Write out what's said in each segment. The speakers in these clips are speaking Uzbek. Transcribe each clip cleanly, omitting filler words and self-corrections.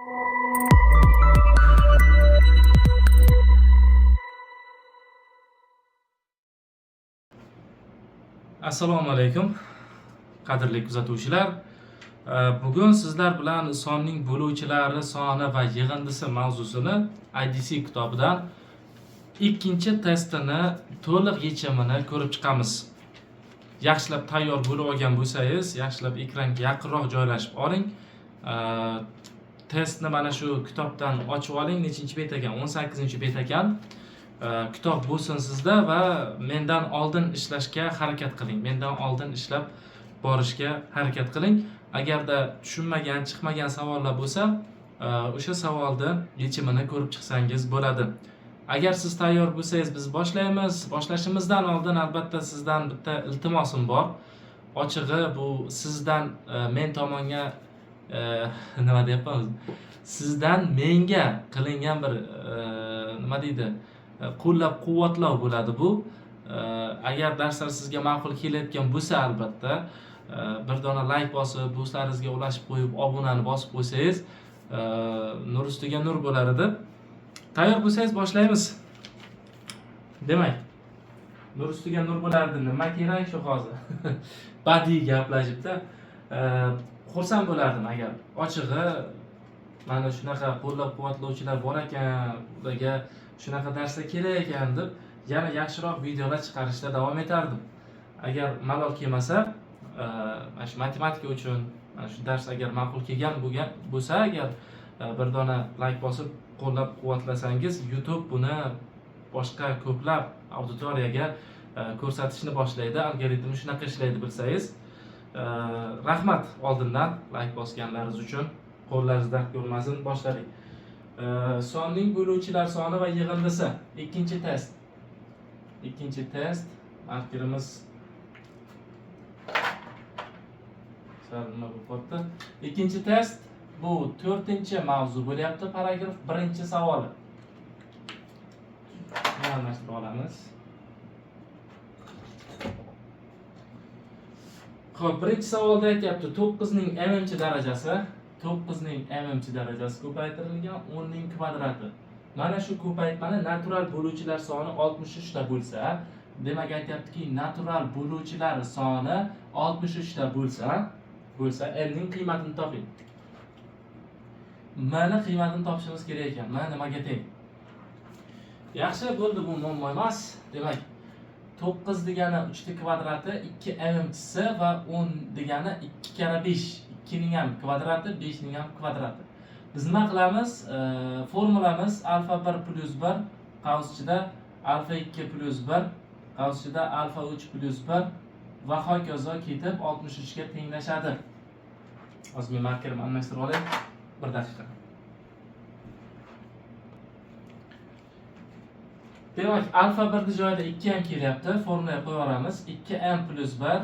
Assalomu alaykum, qadrli kuzatuvchilar. Bugun sizlar bilan sonning bo'luvchilari soni va yig'indisi mavzusini IDC kitobidan ikkinchi testini to'liq yechimini ko'rib chiqamiz. Yaxshilab tayyor bo'lib olgan bo'lsangiz, yaxshilab ekranga yaqinroq joylashib oling. Testni mana shu kitobdan ochib oling. Nechinchi bet ekan? 18-bet ekan. Kitob bo'lsin sizda va mendan oldin ishlashga harakat qiling. Mendan oldin ishlab borishga harakat qiling. Agarda tushunmagan, chiqmagan savollar bo'lsa, o'sha savolni yechimini ko'rib chiqsangiz bo'ladi. Agar siz tayyor bo'lsangiz, biz boshlaymiz. Boshlashimizdan oldin albatta sizdan bitta iltimosim bor. Ochig'i bu sizdan men tomonga nima deyapmiz? Sizdan menga qilingan bir nima deydi? Qo'llab-quvvatlov bo'ladi bu. Agar darslar sizga ma'qul kelayotgan bo'lsa, albatta bir dona like bosib, do'stlaringizga ulashib qo'yib, obunani bosib qo'ysangiz, nur ustiga nur bo'lar edi. Tayyor bo'lsangiz boshlaymiz. Demak, nur ustiga nur bo'lardi. Nima kerak shu hozir? Badiiy gaplashibdi. Xursand bo'lardim agar ochig'i mana shunaqa qo'llab-quvvatlovchilar bor ekan, ularga shunaqa darslar kerak ekan deb yana yaxshiroq videolar chiqarishda davom etardim. Agar malol kelmasa, mana shu matematika uchun mana shu dars agar ma'qul kelgan bo'lsa, agar bir dona like bosib qo'llab-quvvatlasangiz, YouTube buni boshqa ko'plab auditoriyaga ko'rsatishni boshlaydi. Algoritmi shunaqa ishlaydi bilsangiz. Rahmat oldindan like bosganlaringiz uchun. Qo'llaringiz dard ko'rmasin. Boshladik. Sonning bo'luvchilar soni va yig'indisi. Ikkinchi test. Ikkinchi test. Markerimiz nima bo'lyapti? Ikkinchi test bu 4-mavzu bo'lyapti. Paragraf 1-savoli. Almashtirib olamiz. Xo'p, birinchi savolda aytyapti 9 ning mmchi darajasi, 9 ning mmchi darajasi ko'paytirilgan 10 ning kvadrati. Mana shu ko'paytmani natural bo'luvchilar soni 63 ta bo'lsa, demak aytyaptiki, natural bo'luvchilar soni 63 ta bo'lsa, m ning qiymatini toping. M ning qiymatini topishimiz kerak ekan. M nimaga teng? Yaxshi, bo'ldi, bu muammo emas. Demak, 9 degani 3 ta kvadrati, 2 mmchisi va 10 degani 2 kara 5. 2 ning ham kvadrati, 5 ning ham kvadrati. Biz nima qilamiz? Formulamiz alfa 1 plus 1 qaus ichida alfa 2 plus 1 qaus ichida alfa 3 plus 1 va hokazo ketib 63 ga tenglashadi. Hozir men markerimni almashtirib olay. 1 daqiqa. Demak, alfa 1 joyida 2 ham kelyapti. Formulaga qo'yamiz. 2m plus 1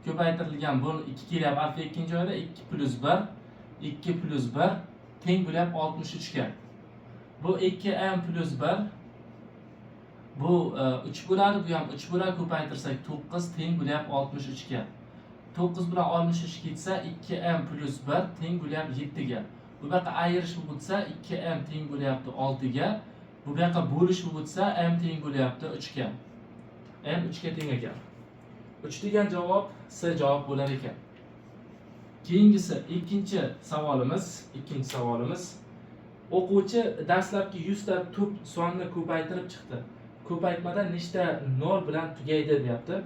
ko'paytirilgan bu 2 kelyapti. Alfa 2 joyida 2 plus 1 2 plus 1 teng bo'lyapti 63 ga. Bu 2m plus 1 bu 3 bo'ladi, bu ham 3 bo'ladi. Ko'paytirsak 9 teng bo'lyapti 63 ga. 9 bilan 63 ketsa 2m plus 1 teng bo'lyapti 7 ga. Bu yoqqa ayirish bo'lsa 2m teng bo'lyapti 6 ga. Bu yoqqa bo'lish bo'lsa m teng bo'lyapti 3 ga. M 3 ga teng ekan. 3 degan javob C javob bo'lar ekan. Keyingisi ikkinchi savolimiz. O'quvchi dastlabki 100 ta tub sonni ko'paytirib chiqdi. Ko'paytmada nechta 0 bilan tugaydi deyapti.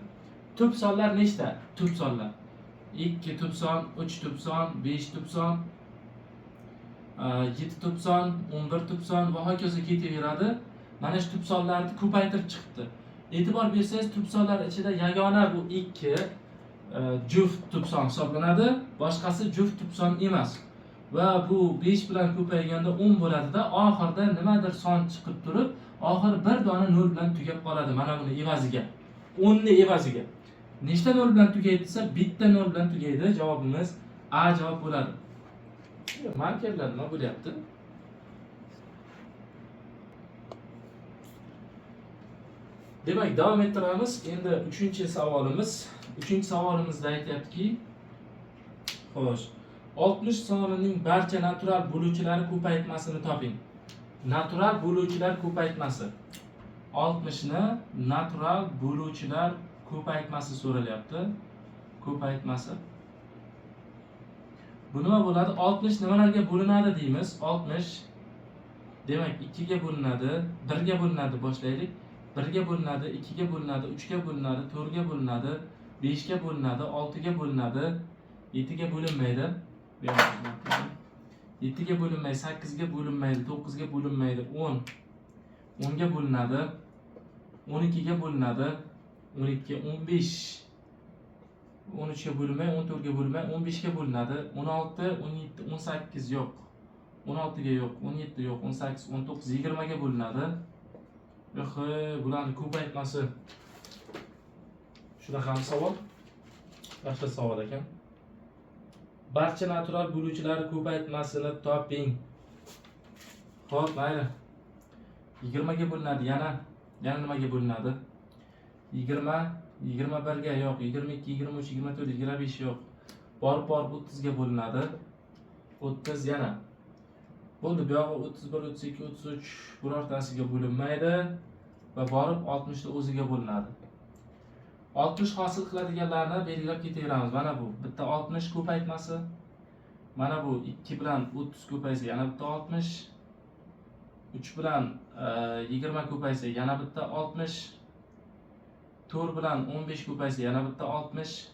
Tub sonlar nechta? Tub sonlar 2 tub son, 3 tub son, 5 tub son, 7 tub son, 11 tub son va hokazo ketaveradi. Mana shu tub sonlarni ko'paytirib chiqdi. E'tibor bersangiz, tub sonlar ichida yagona bu 2 juft tub son hisoblanadi, boshqasi juft tub son emas. Va bu 5 bilan ko'payganda 10 bo'ladi-da, oxirida nimadir son chiqib turib, oxiri bir dona 0 bilan tugab qoladi. Mana buni evaziga. 10 ni evaziga. Nechta 0 bilan tugaydi desa, bitta 0 bilan tugaydi. Javobimiz A javob bo'ladi. Markerlar nima bo'lyapti? Demak, davom ettiramiz. Endi 3-savolimiz. 3-savolimizda aytyaptiki, xo'sh, 60 sonining barcha natural bo'luvchilari ko'paytmasini toping. Natural bo'luvchilar ko'paytmasi. 60 ni natural bo'luvchilar ko'paytmasi so'ralyapti. Ko'paytmasi. Bu nima bo'ladi? 60 nimalarga bo'linadi deymiz? 60 demak 2 ga bo'linadi, 1 ga bo'linadi boshlaylik. 1 ga bo'linadi, 2 ga bo'linadi, 3 ga bo'linadi, 4 ga bo'linadi, 5 ga bo'linadi, 6 ga bo'linadi, 7 ga bo'linmaydi. 7 ga bo'linmaydi, 8 ga bo'linmaydi, 9 ga bo'linmaydi, 10 ga bo'linadi, 12 ga bo'linadi, 12, 15 13 ga bo'linmay, 14 ga bo'linmay, 15 ga bo'linadi, 16, 17, 18 yo'q. 16 ga yo'q, 17 yo'q, 18, 19, 20 ga bo'linadi. Yo'q, bularning ko'paytmasi. Shunaqa savol. Yaxshi savol ekan. Barcha natural bo'luvchilar ko'paytmasini toping. Xo'p, mayli. 20 ga bo'linadi, yana nimaga bo'linadi? 20, 21 ga yo'q, 22, 23, 24, 25 yo'q. Borib 30 ga bo'linadi. 30 yana. Bo'ldi, bu yog'i 31, 32, 33 birortasiga bo'linmaydi va borib 60 ta o'ziga bo'linadi. 60 hosil qiladiganlarni belgilab ketaveramiz. Mana bu bitta 60 ko'paytmasi. Mana bu 2 bilan 30 ko'paysa yana bitta 60. 3 bilan 20 ko'paysa yana bitta 60. 4 bilan 15 ko'paysa yana bitta 60.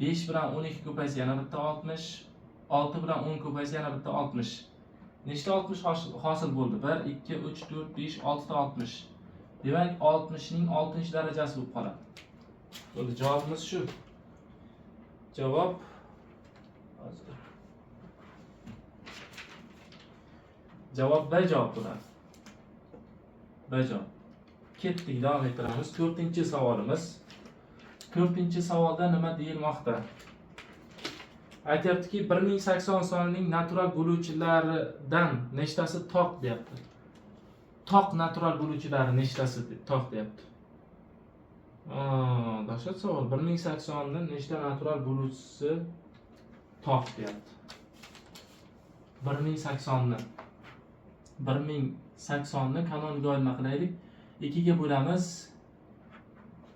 5 bilan 12 ko'paysa yana bitta 60. 6 bilan 10 ko'paysa yana bitta 60. Nechta 60 hosil bo'ldi? 1, 2, 3, 4, 5, 6 ta 60. Demak, 60 ning 6-darajasi bo'lib qoladi. Bo'ldi, javobimiz shu. Javob B javob bo'ladi. B javob. Ketdik, davom ettiramiz. 4-savolimiz. 4-savolda nima deyilmoqda? Aytyaptiki, 1080 sonining natural bo'luvchilaridan nechtasi toq deyapti. Toq natural bo'luvchilari nechtasi toq deyapti. Dahshat savol. 1080 dan nechta natural bo'luvchisi toq deyapti. 1080 ni kanoniga olma qilaylik. 2 ga bo'lamiz.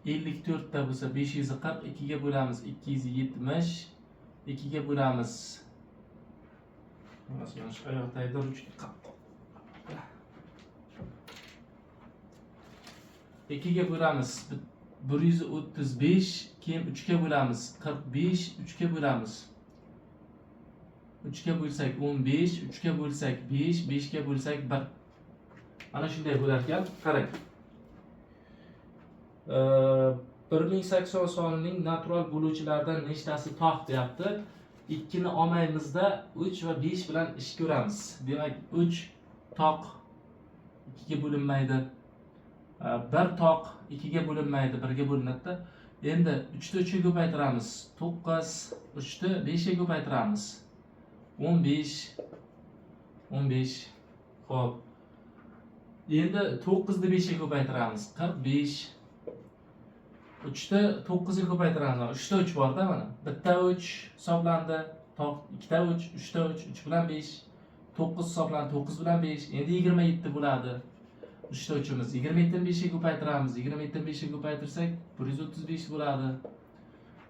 54 ta bo'lsa 540, 2 ga bo'lamiz 270, 2 ga bo'lamiz. Mana shu oyoqdagi ruchka. 2 ga bo'lamiz 135, keyin 3 ga bo'lamiz 45, 3 ga bo'lamiz. 3 ga bo'lsak 15, 3 ga bo'lsak 5, 5 ga bo'lsak 1. Mana shunday bo'lar ekan. Qarang. 1080 sonining natural bo'luvchilaridan nechtasi toq deyapti. 2 ni olmaymizda 3 va 5 bilan ish ko'ramiz. Demak, 3 toq 2 ga bo'linmaydi. 1 toq 2 ga bo'linmaydi, 1 ga bo'linadi. Endi 3 ni 3 ga ko'paytiramiz. 9, 3 ni 5 ga ko'paytiramiz. 15. Xo'p. Endi 9 ni 5 ga ko'paytiramiz. 45. 3 ni 9 ga ko'paytiramiz. 3 ta 3 bor-da mana. Bitta 3 hisoblandi. Toq 2 ta 3, 3 ta 3, 3 bilan 5. 9 hisoblandi, 9 bilan 5. Endi 27 bo'ladi. 3 ta 3'imiz. 27 ni 5 ga ko'paytiramiz. 27 ni 5 ga ko'paytirsak 135 bo'ladi.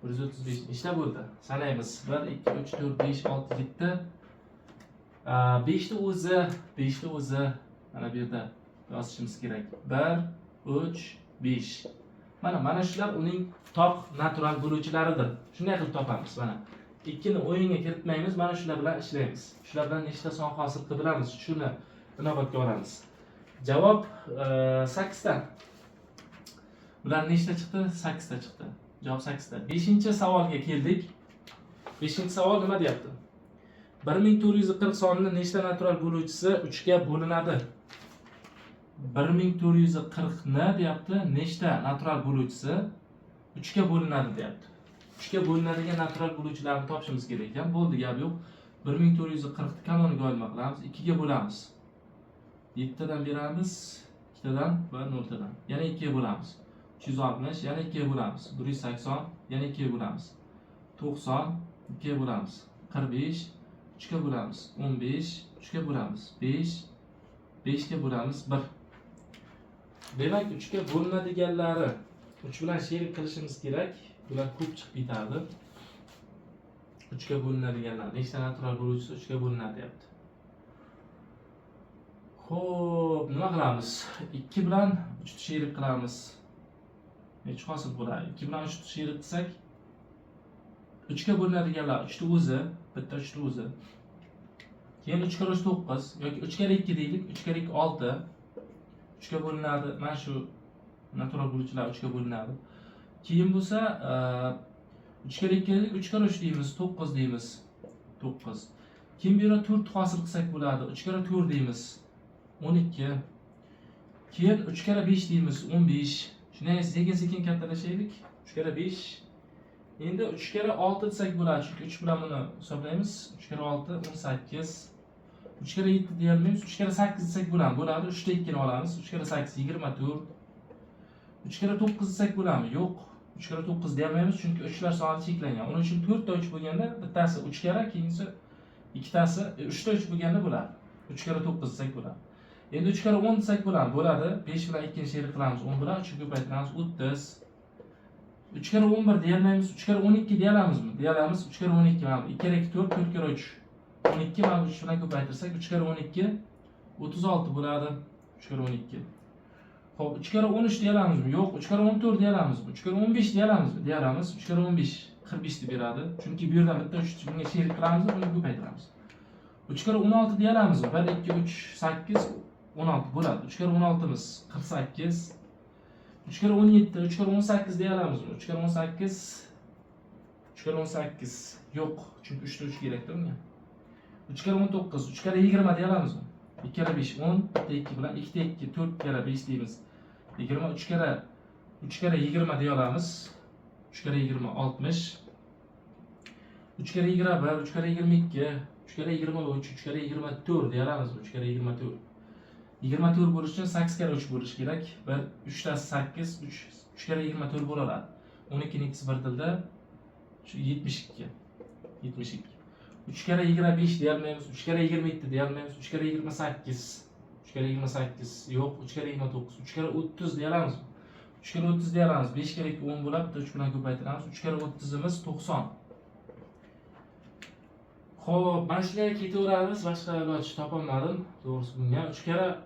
135 nechta bo'ldi? Sanaymiz. 1, 2, 3, 4, 5, 6, 7. 5 ta o'zi mana bu yerda yozishimiz kerak. 1, 3, 5. Mana shular uning toq natural bo'luvchilaridir. Shunday qilib topamiz. Mana 2 ni o'yinga kiritmaymiz, mana shular bilan ishlaymiz. Shular bilan nechta son hosil qilib bilamiz. Shuni inobatga olamiz. Javob 8 ta. Bular nechta chiqdi? 8 ta chiqdi. Javob 8 ta. 5-savolga keldik. 5-savol nima deyapti? 1440 sonining nechta natural bo'luvchisi 3 ga bo'linadi? 1440 ni deyapti, nechta natural bo'luvchisi 3 ga bo'linadi deyapti. 3 ga bo'linadigan natural bo'luvchilarni topishimiz kerak ekan. Bo'ldi, gap yo'q. 1440 ni kanoniga olma qilamiz, 2 ga bo'lamiz. 7 tadan beramiz, 2 tadan va 0 tadan. Yana 2 ga bo'lamiz. 360, yana 2 ga bo'lamiz. 180, yana 2 ga bo'lamiz. 90, 2 ga bo'lamiz. 45, 3'ga bo'lamiz 15, 3'ga bo'lamiz 5, 5'ga bo'lamiz 1. Demak, 3'ga bo'linadiganlari 3 bilan sherik qilishimiz kerak. Bular ko'p chiqib ketadi. 3'ga bo'linadiganlar nechta natural bo'luvchisi 3'ga bo'linadi deyapti. Xo'p, nima qilamiz? 2 bilan 3 ni sherik qilamiz. Nechta hosil bo'ladi? 2 bilan 3 ni sherik qilsak 3'ga bo'linadiganlar 3 ni o'zi, bitta 3 ni o'zi. Keyin 3 kere 3 9 yoki 3 kere 2 deylik, 3 kere 2 6. 3'ga bo'linadi. Mana shu natural bo'luvchilar 3'ga bo'linadi. Keyin bo'lsa 3 kere 2 deylik, 3 kere 3 deymiz, 9 deymiz. 9. Keyin bu yerda 4 hosil qilsak bo'ladi. 3 kere 4 deymiz. 12. Keyin 3 kere 5 deymiz, 15. Shunday sekin-sekin kattalashaylik. 3 kere 5. Endi 3 kere 6 desak bo'ladi, chunki 3 bilan buni hisoblaymiz. 3 kere 6 18. 3 kere 7 deyolmaymiz. 3 kere 8 desak bo'ladi. 3 ta 2 ni olamiz. 3 kere 8 24. 3 kere 9 desak bo'ladimi? Yo'q. 3 kere 9 deyolmaymiz, chunki 3lar soni cheklangan. Uning uchun 4 ta 3 bo'lganda, bittasi 3 kere, keyingisi ikkitasi 3 ta 3 bo'lganda bo'ladi. 3 kere 9 desak bo'ladi. Endi 3 kere 10 desak bo'ladi. 5 bilan 2 ni sherik qilamiz. 10 bilan 3 ni ko'paytiramiz. 30. 3 kere 11 deyolmaymiz. 3 kere 12 deyolamizmi? Deyolamiz. 3 kere 12 mana 2 kere 2 4, 4 kere 3 12 mana 3 bilan ko'paytirsak 3 kere 12 36 bo'ladi. 3 kere 12. Xo'p, 3 kere 13 deyolamizmi? Yo'q. 3 kere 14 deyolamizmi? 3 kere 15 deyolamizmi? Deyolamiz. 3 kere 15 45 deb beradi. Chunki bu yerdan bitta 3 bunga sherik qilamiz, uni ko'paytiramiz. 3 kere 16 deyolamizmi? 1 2 3 8 16 bo'ladi. 3 kere 16 miz 48. 3 kere 17, 3 kere 18 deyolamizmi? 3 kere 18 3 kere 18 yo'q, chunki 3 ta 3 kerakdir unga. 3 kere 19, 3 kere 20 deyolamizmi? 2 kere 5 10, bitta 2 bilan 2 ta 2 4 kere 5 deymiz. 20 3 kere 20 deyolamiz. 3 kere 20 60. 3 kere 21, 3 kere 22, 3 kere 23, 3 kere 24 deyolamizmi? 3 kere 24. 24 bo'lish uchun 8 kere 3 bo'lish kerak. 3 tasi 8, 3 kere 24 bo'ladi. 12 ning ikisi bir tilda 72. 72. 3 kere 25 deyolmaymiz, 3 kere 27 deyolmaymiz, 3 kere 28. 3 kere 28 yo'q, 3 kere 29, 3 kere 30 deyolamiz. 3 kere 30 deyolamiz, 5 kere 2 10 bo'ladi, 3 bilan ko'paytiramiz. 3 kere 30imiz 90. Xo'p, mana shularga ketaveramiz, boshqa iloj topolmadim. To'g'risi bunga 3 kere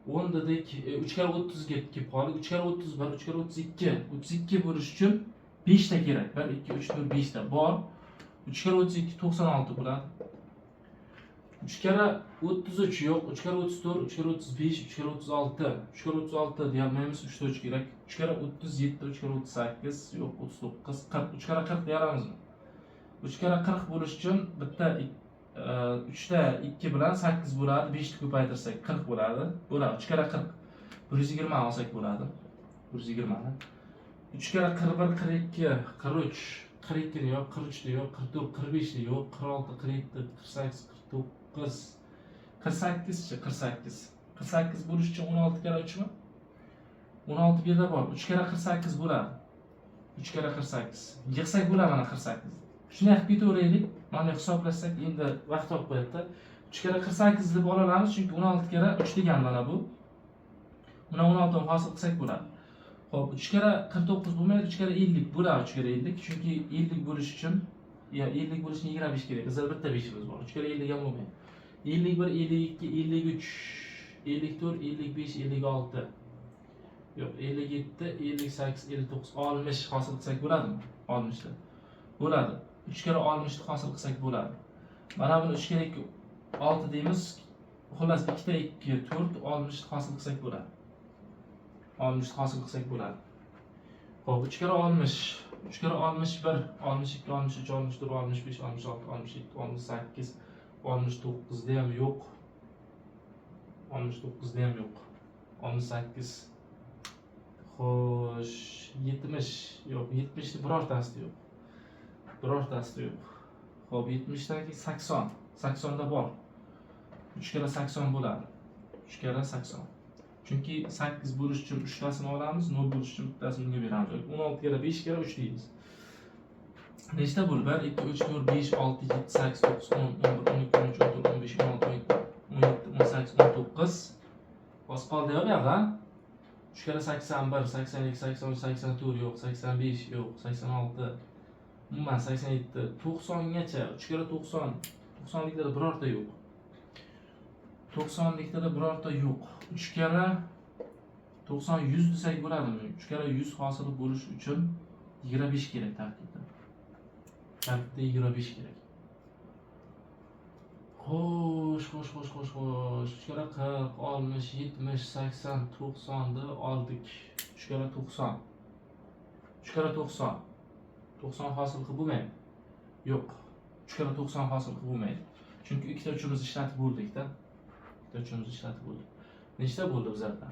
10 dedik, 3 kere 30 ga kelib qoldik. 3 kere 31, 3 kere 32. 32 bo'lish uchun 5 ta kerak. 1 2 3 4 5 ta bor. 3 kere 32 96 bo'ladi. 3 kere 33 yo'q, 3 kere 34, 3 kere 35, 3 kere 36. 3 kere 36 deyolmaymiz, 3 ta 3 kerak. 3 kere 37, 3 kere 38 yo'q, 39, 40. 3 kere 40 deyolamizmi? 3 kere 40 bo'lish uchun bitta 3 ta 2 bilan 8 bo'ladi, 5 ni ko'paytirsak 40 bo'ladi. Bo'ladi. 3 kere 40 120 olsak bo'ladi. 120 ni. 3 kere 41 42 43 42 ni yo'q, 43 ni yo'q, 44 45 ni yo'q, 46 47 48 49 48 chi 48. 48 bo'lish uchun 16 kere 3 mi? 16 bu yerda bor. 3 kere 48 bo'ladi. 3 kere 48. Yig'sak bo'ladi mana 48. Shuni qilib ketaveraylik. Mana hisoblashsak endi vaqt olib qo'yadi. 3 kere 48 deb olamiz, chunki 16 kere 3 degan mana bu. Buni 16 ni hosil qilsak bo'ladi. Xo'p, 3 kere 49 bo'lmaydi, 3 kere 50 bo'ladi, 3 kere 50. Chunki 50 bo'lish uchun 50 bo'lish uchun 25 kerak. Bizda bitta 5imiz bor. 3 kere 50 ham bo'lmaydi. 51, 52, 53, 54, 55, 56. Yo'q, 57, 58, 59, 60 hosil qilsak bo'ladimi? 60 da. Bo'ladi. 3 kere 60 ni hosil qilsak bo'ladi. Mana buni 3 kere 2 6 deymiz. Xullas 2 ta 2 4 60 ni hosil qilsak bo'ladi. 60 hosil qilsak bo'ladi. Xo'p, 3 kere 60, 3 kere 61, 62, 63, 64, 65, 66, 67, 68, 69 da ham yo'q. 69 da ham yo'q. 68. Xo'sh, 70 yo'q, 70 ni birortasida yo'q. Birortasida yo'q. Xo'p, 70 dan keyin 80. 80 da bor. 3 kere 80 bo'ladi. 3 kere 80. Chunki 8 bo'lish uchun 3 tasini olamiz, 0 bo'lish uchun bittasini bunga beramiz. 16 kere 5 kere 3 deymiz. Nechta bo'ldi? 1, 2, 3, 4, 5, 6, 7, 8, 9, 10, 11, 12, 13, 14, 15, 16, 17, 18, 19. Bosib qoldi yo'q bu yoqda. 3 kere 81, 82, 83, 84 yo'q, 85 yo'q, 86. Umuman 87, 90 gacha 3 kere 90. 90liklarda birorta yo'q. 90liklarda birorta yo'q. 3 kere 90 100 desak bo'ladimi? 3 kere 100 hosil bo'lish uchun 25 kerak tarkibda. Tarkibda 25 kerak. Xo'sh. 3 kere 40, 60, 70, 80, 90 ni oldik. 3 kere 90. 3 kere 90. 90 hosil qilib bo'lmaydi. Yo'q. 3 kere 90 hosil qilib bo'lmaydi. Chunki ikkita uchimizni ishlatib bo'ldik-da. Ikkita uchimizni ishlatib bo'ldik. Nechta bo'ldi bizlarda?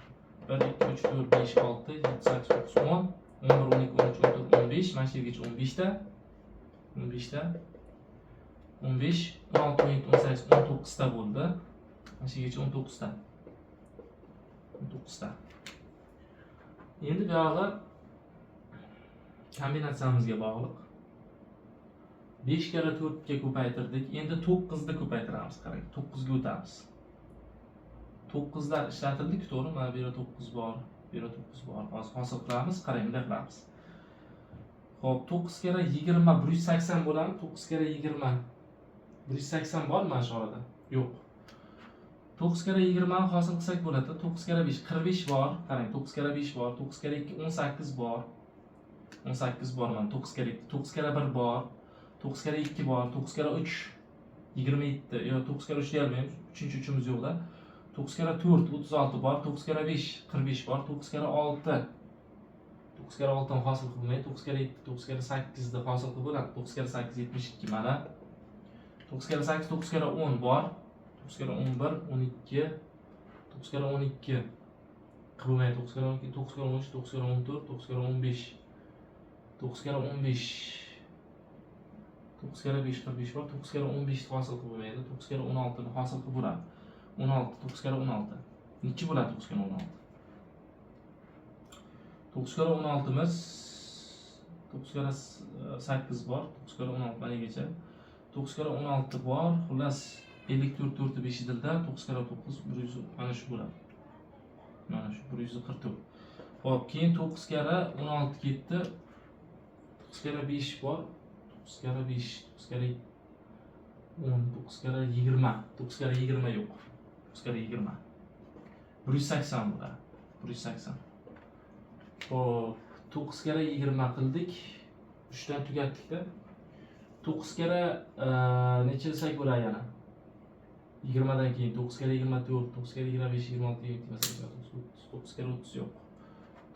1, 2, 3, 4, 5, 6, 7, 8, 9, 10, 11, 12, 13, 14, 15, mana shu yergacha 15 ta. 15 ta. 15, 16, 17, 18, 19 ta bo'ldi. Mana shu yergacha 19 ta. 19 ta. Endi bu yog'i kombinatsiyamizga bog'liq. 5 kere 4 ga ko'paytirdik. Endi 9 ni ko'paytiramiz. Qarang, 9 ga o'tamiz. 9 lar ishlatildi-ku, to'g'rimi? Mana bu yerda 9 bor, bu yerda 9 bor. Hozir hosil qilamiz. Qarang, bunday qilamiz. Xo'p, 9 kere 20 180 bo'ladi. 9 kere 20 180 bormi mana shu orada? Yo'q. 9 kere 20 ni hosil qilsak bo'ladi. 9 kere 5 45 bor. Qarang, 9 kere 5 bor, 9 kere 2 18 bor. 18 bor mana 9 kere 2, 9 kere 1 bor. 9 kere 2 bor, 9 kere 3 27. Yo, 9 kere 3 deyolmaymiz. 3-chi uchimiz yo'qda. 9 kere 4 36 bor, 9 kere 5 45 bor, 9 kere 6 9 kere 6 ni hosil qilib bo'lmaydi. 9 kere 2 9 kere 8 ni hosil qilib bo'ladi. 9 kere 8 72 mana. 9 kere 8 9 kere 10 bor. 9 kere 11 12 9 kere 12 qilib bo'lmaydi. 9 kere 12 9 kere 13 9 kere 14 9 kere 15 9 kere 15 9 kere 5 45 bor. 9 kere 15 ni hosil qilib bo'lmaydi. 9 kere 16 ni hosil qilib bo'ladi. 16 9 kere 16 nechi bo'ladi? 9 kere 16 9 kere 16 miz 9 kere 8 bor. 9 kere 16 manigacha 9 kere 16 bor. Xullas 54 4 5 dilda 9 kere 9 100 mana shu bo'ladi. Mana shu 144. Xo'p, keyin 9 kere 16 ketdi. 9 kere 5 bor. 9 kere 5 9 kere 10 9 kere 20 9 kere 20 yo'q. 9 kere 20 180 bo'ladi. 180. Xo'p, 9 kere 20 qildik. 3 dan tugatdik-da. 9 kere necha desak bo'ladi yana? 20 dan keyin 9 kere 24, 9 kere 25, 26, 27, 28, 9 kere 30 yo'q.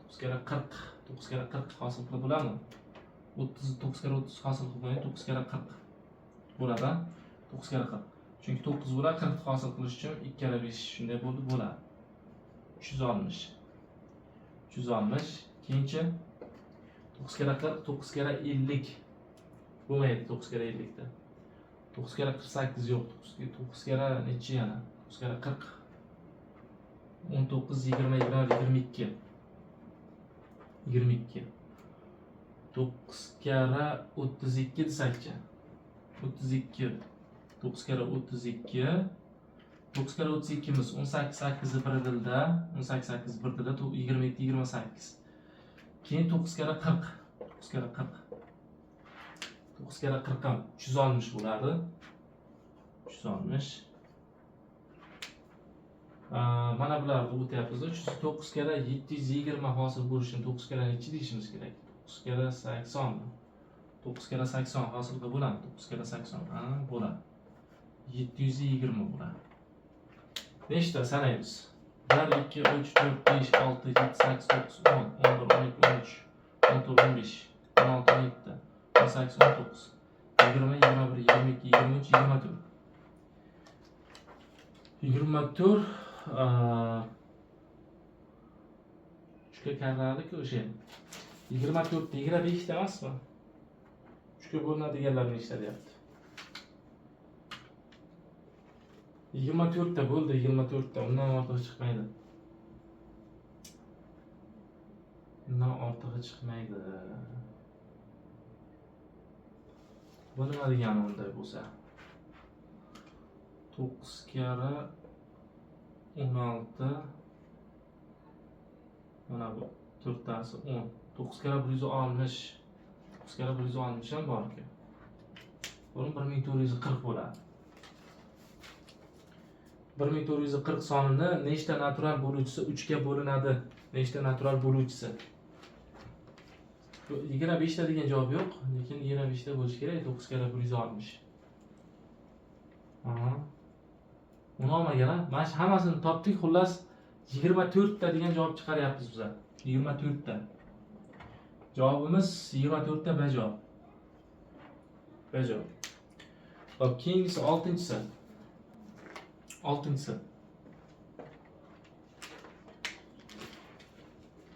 9 kere 40, 9 kere 40 hosil qilib bo'ladimi? 30 9 kere 30 hosil qilib bo'lmaydi. 9 kere 40 bo'ladi. 9 kere 40. Chunki 9 bo'ladi, 40 hosil qilish uchun 2 kere 5 shunday bo'ladi. 360. 360. Keyinchi 9 kere 40, 9 kere 50 bo'lmaydi. 9 kere 50 da. 9 kere 48 yo'q. 9 kere nechi yana? 9 kere 40. 19 20 22. 22. 9 kere 32 desakchi. 32. 9 kere 32. 9 kere 32 miz 18 8 bir dilda. 18 8 bir dilda 27 28. Keyin 9 kere 40. 9 kere 40. 9 kere 40 ham 360 bo'ladi. 360. Mana bularni o'tyapmiz. 9 kere 720 hosil bo'lishi uchun 9 kere nechi deyishimiz kerak? 9 kere 80. 9 kere 80 hosil qilib bo'ladi. 9 kere 80. Bo'ladi. 720 bo'ladi. Nechta sanaymiz? 1 2 3 4 5 6 7 8 9 10 11 12 13 14 15 16 17 18 19 20 21 22 23 24 24 3ga karradiku o'sha 24 25 ta emasmi? 3ga bo'linadiganlarni nechta deyapti? 24 ta bo'ldi, 24 ta. Undan ortig'i chiqmaydi. Undan ortig'i chiqmaydi. Bu nima degani unday bo'lsa? 9 kara 16 mana bu 4tasi 10. 9 kara 160. 9 kara 160 ham bor ekan. Buni 1440 bo'ladi. 1440 sonini nechta natural bo'luvchisi 3 ga bo'linadi? Nechta natural bo'luvchisi? 25 ta degan javob yo'q, lekin 25 ta bo'lishi kerak. 9 kara 160. Aha. Uni olmaganlar. Mana shu hammasini topdik, xullas 24 ta degan javob chiqaryapmiz biz. 24 ta. Javobimiz 24 ta B javob. B javob. Hop, keyingisi 6-si. 6-si.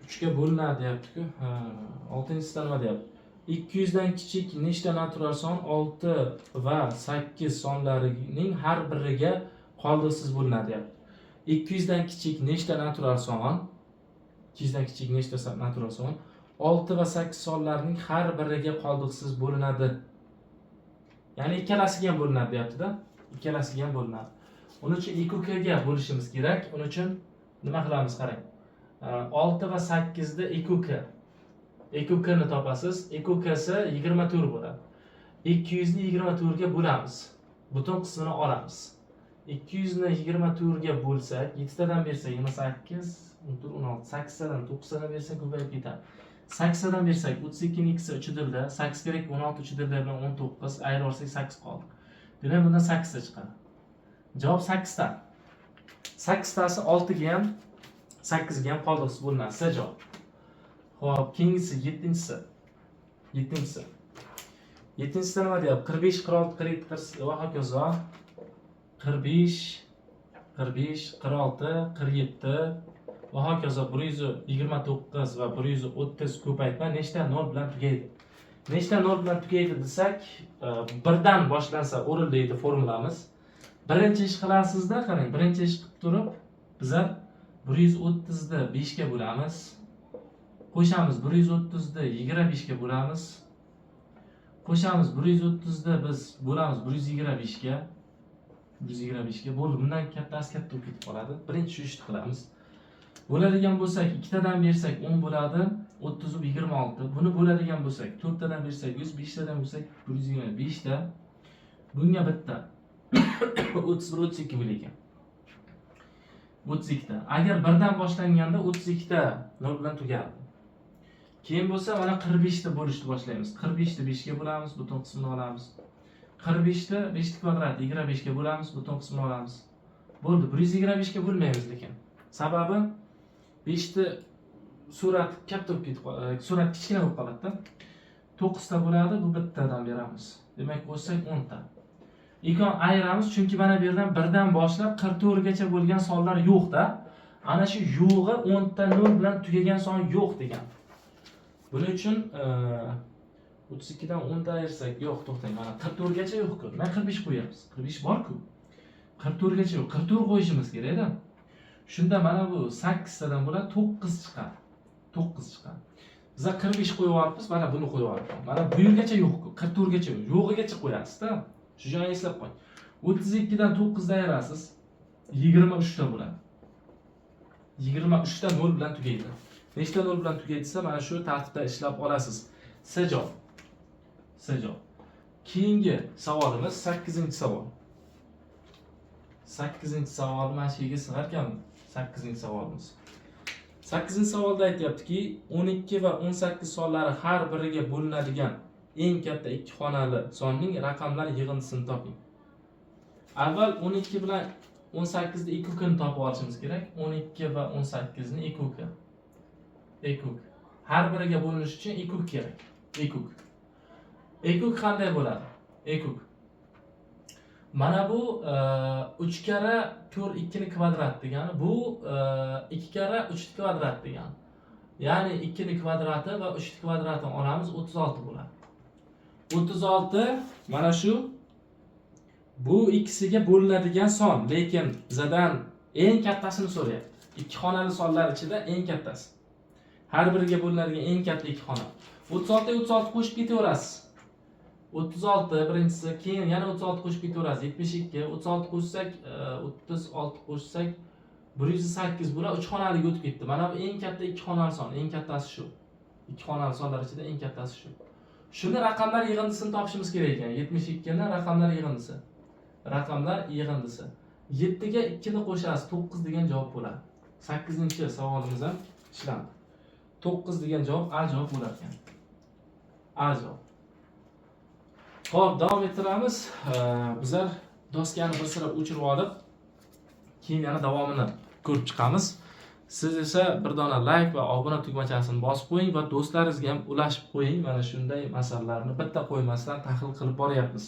3 ga bo'linadi deyapti-ku. Ha, 6-sida nima deyapti? 200 dan kichik nechta natural son 6 va 8 sonlarining har biriga qoldiqsiz bo'linadi deyapti. 200 dan kichik nechta natural son 200 dan kichik nechta natural son 6 va 8 sonlarining har biriga qoldiqsiz bo'linadi. Ya'ni ikkalasiga ham bo'linadi deyapti-da. Ikkalasiga ham bo'linadi. Uning uchun EQK ga bo'lishimiz kerak. Uning uchun nima qilamiz qarang. 6 va 8 da EQK. EQK ni topasiz. EQK isi 24 bo'ladi. 200 ni 24 ga bo'lamiz. Butun qismini olamiz. 200 ni 24 ga bo'lsak, 7 tadan bersak 28, 16, 8 tadan 9 tadan bersak ko'payib ketadi. 8 tadan bersak 32 ning ikisi 3 dilda, 8 kerak 16 3 dilda bilan 19, ayirib olsak 8 qoldi. Demak bundan 8 ta chiqadi. Javob 8 ta. 8 tasi 6 ga ham 8 ga ham qoldiqsiz bo'linadi. C javob. Xo'p, keyingisi 7-si. 7-si. 7-sida nima deyapti? 45, 46, 47 va hokazo. 45, 45, 46, 47 va hokazo 129 va 130 ko'paytma nechta 0 bilan tugaydi? Nechta 0 bilan tugaydi desak, birdan boshlansa o'rinlaydi formulamiz. Birinchi ish qilasizda, qarang, birinchi ish qilib turib, bizlar 130 ni 5 ga bo'lamiz. Qo'shamiz 130 ni 25 ga bo'lamiz. Qo'shamiz 130 ni biz bo'lamiz 125 ga. 125 ga bo'ldi. Bundan kattasi katta bo'lib ketib qoladi. Birinchi shu ishni qilamiz. Bo'ladigan bo'lsak, 2 tadan bersak 10 bo'ladi, 30 va 26. Buni bo'ladigan bo'lsak, 4 tadan bersak 100, 5 tadan bo'lsak 125 ta. Bunga bitta 31 32 bo'lar ekan. 32 ta. Agar birdan boshlanganda 32 ta 0 bilan tugardi. Keyin bo'lsa mana 45 ta bo'lishni boshlaymiz. 45 ni 5 ga bo'lamiz, butun qismini olamiz. 45 ni 5 kvadrat 25 ga bo'lamiz, butun qismini olamiz. Bo'ldi, 125 ga bo'lmaymiz lekin. Sababi 5 ni surat katta bo'lib ketib qoladi, surat kichkina bo'lib qoladi-da. 9 ta bo'ladi, bu bittadan beramiz. Demak, qo'shsak 10 ta. Ikon ayiramiz, chunki mana bu yerdan birdan boshlab 44 gacha bo'lgan sonlar yo'q-da. Ana shu yo'g'i 10 ta 0 bilan tugagan son yo'q degan. Buning uchun 32 dan 10 ta ayirsak, yo'q, to'xtang. Mana 44 gacha yo'q-ku. Mana 45 qo'yamiz. 45 bor-ku. 44 gacha yo'q. 44 qo'yishimiz kerak-da. Shunda mana bu 8 tadan bo'ladi 9 chiqadi. 9 chiqadi. Biz 45 qo'yib olibmiz, mana buni qo'yib olibmiz. Mana bu yergacha yo'q-ku. 44 gacha yo'q. Yo'g'igacha qo'yasiz-da. Shu joyni eslab qo'ying. 32 dan 9 dan ayirasiz. 23 ta bo'ladi. 23 ta 0 bilan tugaydi. Nechta 0 bilan tugaydi desa, mana shu tartibda ishlab olasiz. C javob. C javob. Keyingi savolimiz 8-savol. 8-savol mana shu yerga sig'ar ekan. 8-savolimiz. 8-savolda aytyaptiki, 12 va 18 sonlari har biriga bo'linadigan eng katta ikki xonali sonning raqamlar yig'indisini toping. Avval 12 bilan 18 ni EQK ni topib olishimiz kerak. 12 va 18 ni EQK. EQK. Har biriga bo'linish uchun EQK kerak. EQK. EQK qanday bo'ladi? EQK. Mana bu 3 kara 4 2 ni kvadrat degani, bu 2 kara 3 ni kvadrat degani. Ya'ni 2 ni kvadrati va 3 ni kvadratini olamiz, 36 bo'ladi. 36 mana shu bu ikkisiga bo'linadigan son, lekin bizdan eng kattasini so'rayapti. Ikki xonali sonlar ichida eng kattasi. Har biriga bo'linadigan eng katta ikki xona. 36 ga 36 qo'shib ketaverasiz. 36 birinchisi, keyin yana 36 qo'shib ketaverasiz. 72, 36 qo'shsak, 36 qo'shsak 108 bular 3 xonalik o'tib ketdi. Mana bu eng katta 2 xonali son, eng kattasi shu. 2 xonali sonlar ichida eng kattasi shu. Shuni raqamlar yig'indisini topishimiz kerak ekan. 72 ni raqamlar yig'indisi. Raqamlar yig'indisi. 7 ga 2 ni qo'shasiz, 9 degan javob bo'ladi. 8-savolimiz ham ishlandi. 9 degan javob A javob bo'lar ekan. A javob. Xo'p, davom ettiramiz. Bizlar doskani bir sira o'chirib olib, keyin yana davomini ko'rib chiqamiz. Siz esa bir dona like va obuna tugmachasini bosib qo'ying va do'stlaringizga ham ulashib qo'ying. Mana shunday masalalarni bitta qo'ymasdan tahlil qilib boryapmiz.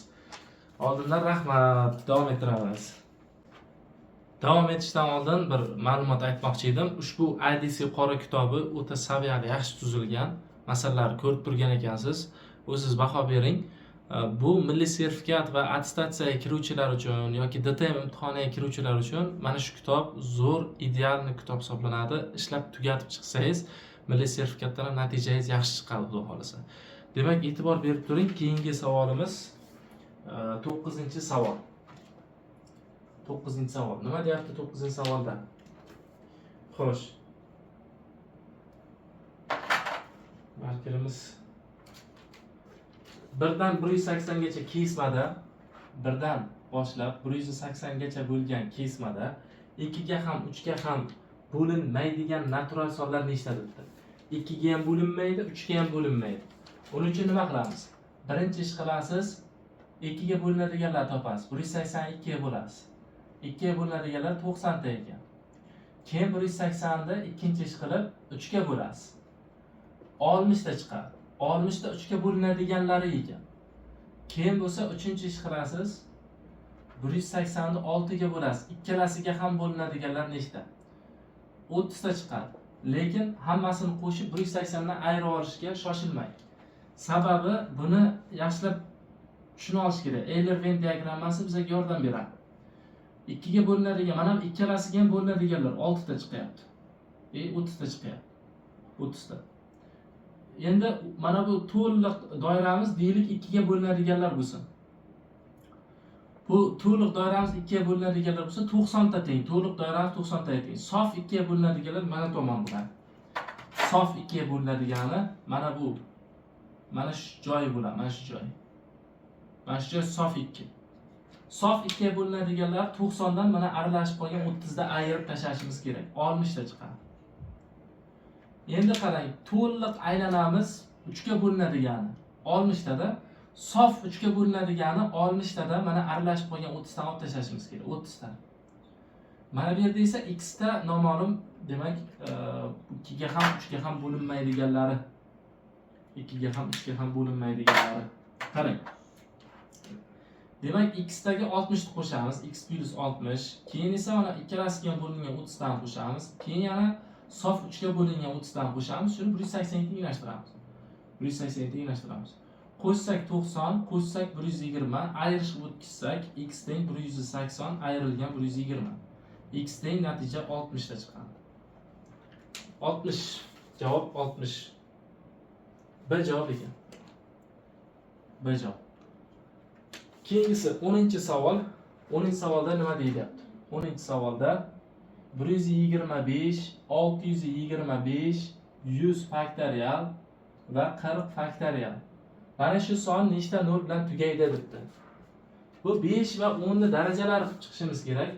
Oldindan rahmat. Davom ettiramiz. Davom etishdan oldin bir ma'lumot aytmoqchi edim. Ushbu IDC qora kitobi o'ta saviyali, yaxshi tuzilgan. Masalalarni ko'rib turgan ekansiz. O'zingiz baho bering. Bu milliy sertifikat va attestatsiyaga kiruvchilar uchun yoki DTM imtihoniga kiruvchilar uchun mana shu kitob zo'r, ideal kitob hisoblanadi. Ishlab tugatib chiqsangiz, milliy sertifikatdan ham natijangiz yaxshi chiqadi, xudo xolasa. Demak, e'tibor berib turing. Keyingi savolimiz 9-savol. 9-savol. Nima deyapti 9-savolda? Xo'sh. Markerimiz 1dan 180 gacha kesmada, 1dan boshlab 180 gacha bo'lgan kesmada 2 ga ham 3 ga ham bo'linmaydigan natural sonlar nechta debdi? 2 ga ham bo'linmaydi, 3 ga ham bo'linmaydi. Uning uchun nima qilamiz? Birinchi ish qilasiz, 2 ga bo'linadiganlar topasiz. 182 ga bo'lasiz. 2 ga bo'linadiganlar 90 ta ekan. Keyin 180 ni ikkinchi ish qilib 3 ga bo'lasiz. 60 ta chiqadi. 60 ta 3 ga bo'linadiganlari ekan. Keyin bo'lsa 3-chi ish qilasiz. 180 ni 6 ga bo'lasiz. Ikkalasiga ham bo'linadiganlar nechta? 30 ta chiqadi. Lekin hammasini qo'shib 180 dan ayirib olishga shoshilmang. Sababi buni yaxshilab tushuna olish kerak. Euler-Venn diagrammasi bizga yordam beradi. 2 ga bo'linadigan, mana ikkalasiga ham bo'linadiganlar 6 ta chiqyapti. 30 ta chiqyapti. 30 ta. Endi mana bu to'liq doiramiz deylik 2 ga bo'linadiganlar bo'lsin. Bu to'liq doiramiz 2 ga bo'linadiganlar bo'lsa 90 ta teng. To'liq doiramiz 90 ta teng. Sof 2 ga bo'linadiganlar mana tomon bo'ladi. Sof 2 ga bo'linadiganlar mana bu. Mana shu joyi bo'ladi, mana shu joy. Mana shu joy sof 2. Sof 2 ga bo'linadiganlar 90 dan mana aralashib qolgan 30 da ayirib tashlashimiz kerak. 60 ta chiqadi. Endi qarang, to'liq aylanamiz 3 ga bo'linadiganini 60 tada, sof 3 ga bo'linadiganini 60 tada mana aralashib qolgan 30 dan olib tashlashimiz kerak, 30 ta. Mana bu yerda esa x ta noma'lum, demak 2 ga ham 3 ga ham bo'linmaydiganlari. 2 ga ham 3 ga ham bo'linmaydiganlari. Qarang. Demak, x dagi 60 ni qo'shamiz, x plus 60. Keyin esa mana ikkalasiga ham bo'lingan 30 dan qo'shamiz. Keyin yana sof 3 ga bo'lingan 30 dan qo'shamiz. Shuni 180 ga tenglashtiramiz. 180 ga tenglashtiramiz. Qo'shsak 90, qo'shsak 120, ayirishib o'tkazsak x teng 180 ayrilgan 120. X teng natija 60 ta chiqadi. 60. Javob 60. B javob ekan. B javob. Keyingisi 10-savol. 10-savolda nima deyilyapti? 10-savolda 125, 625, 100 faktorial va 40 faktorial. Mana shu son nechta 0 bilan tugaydi debdi. Bu 5 va 10 ni darajalari qilib chiqishimiz kerak.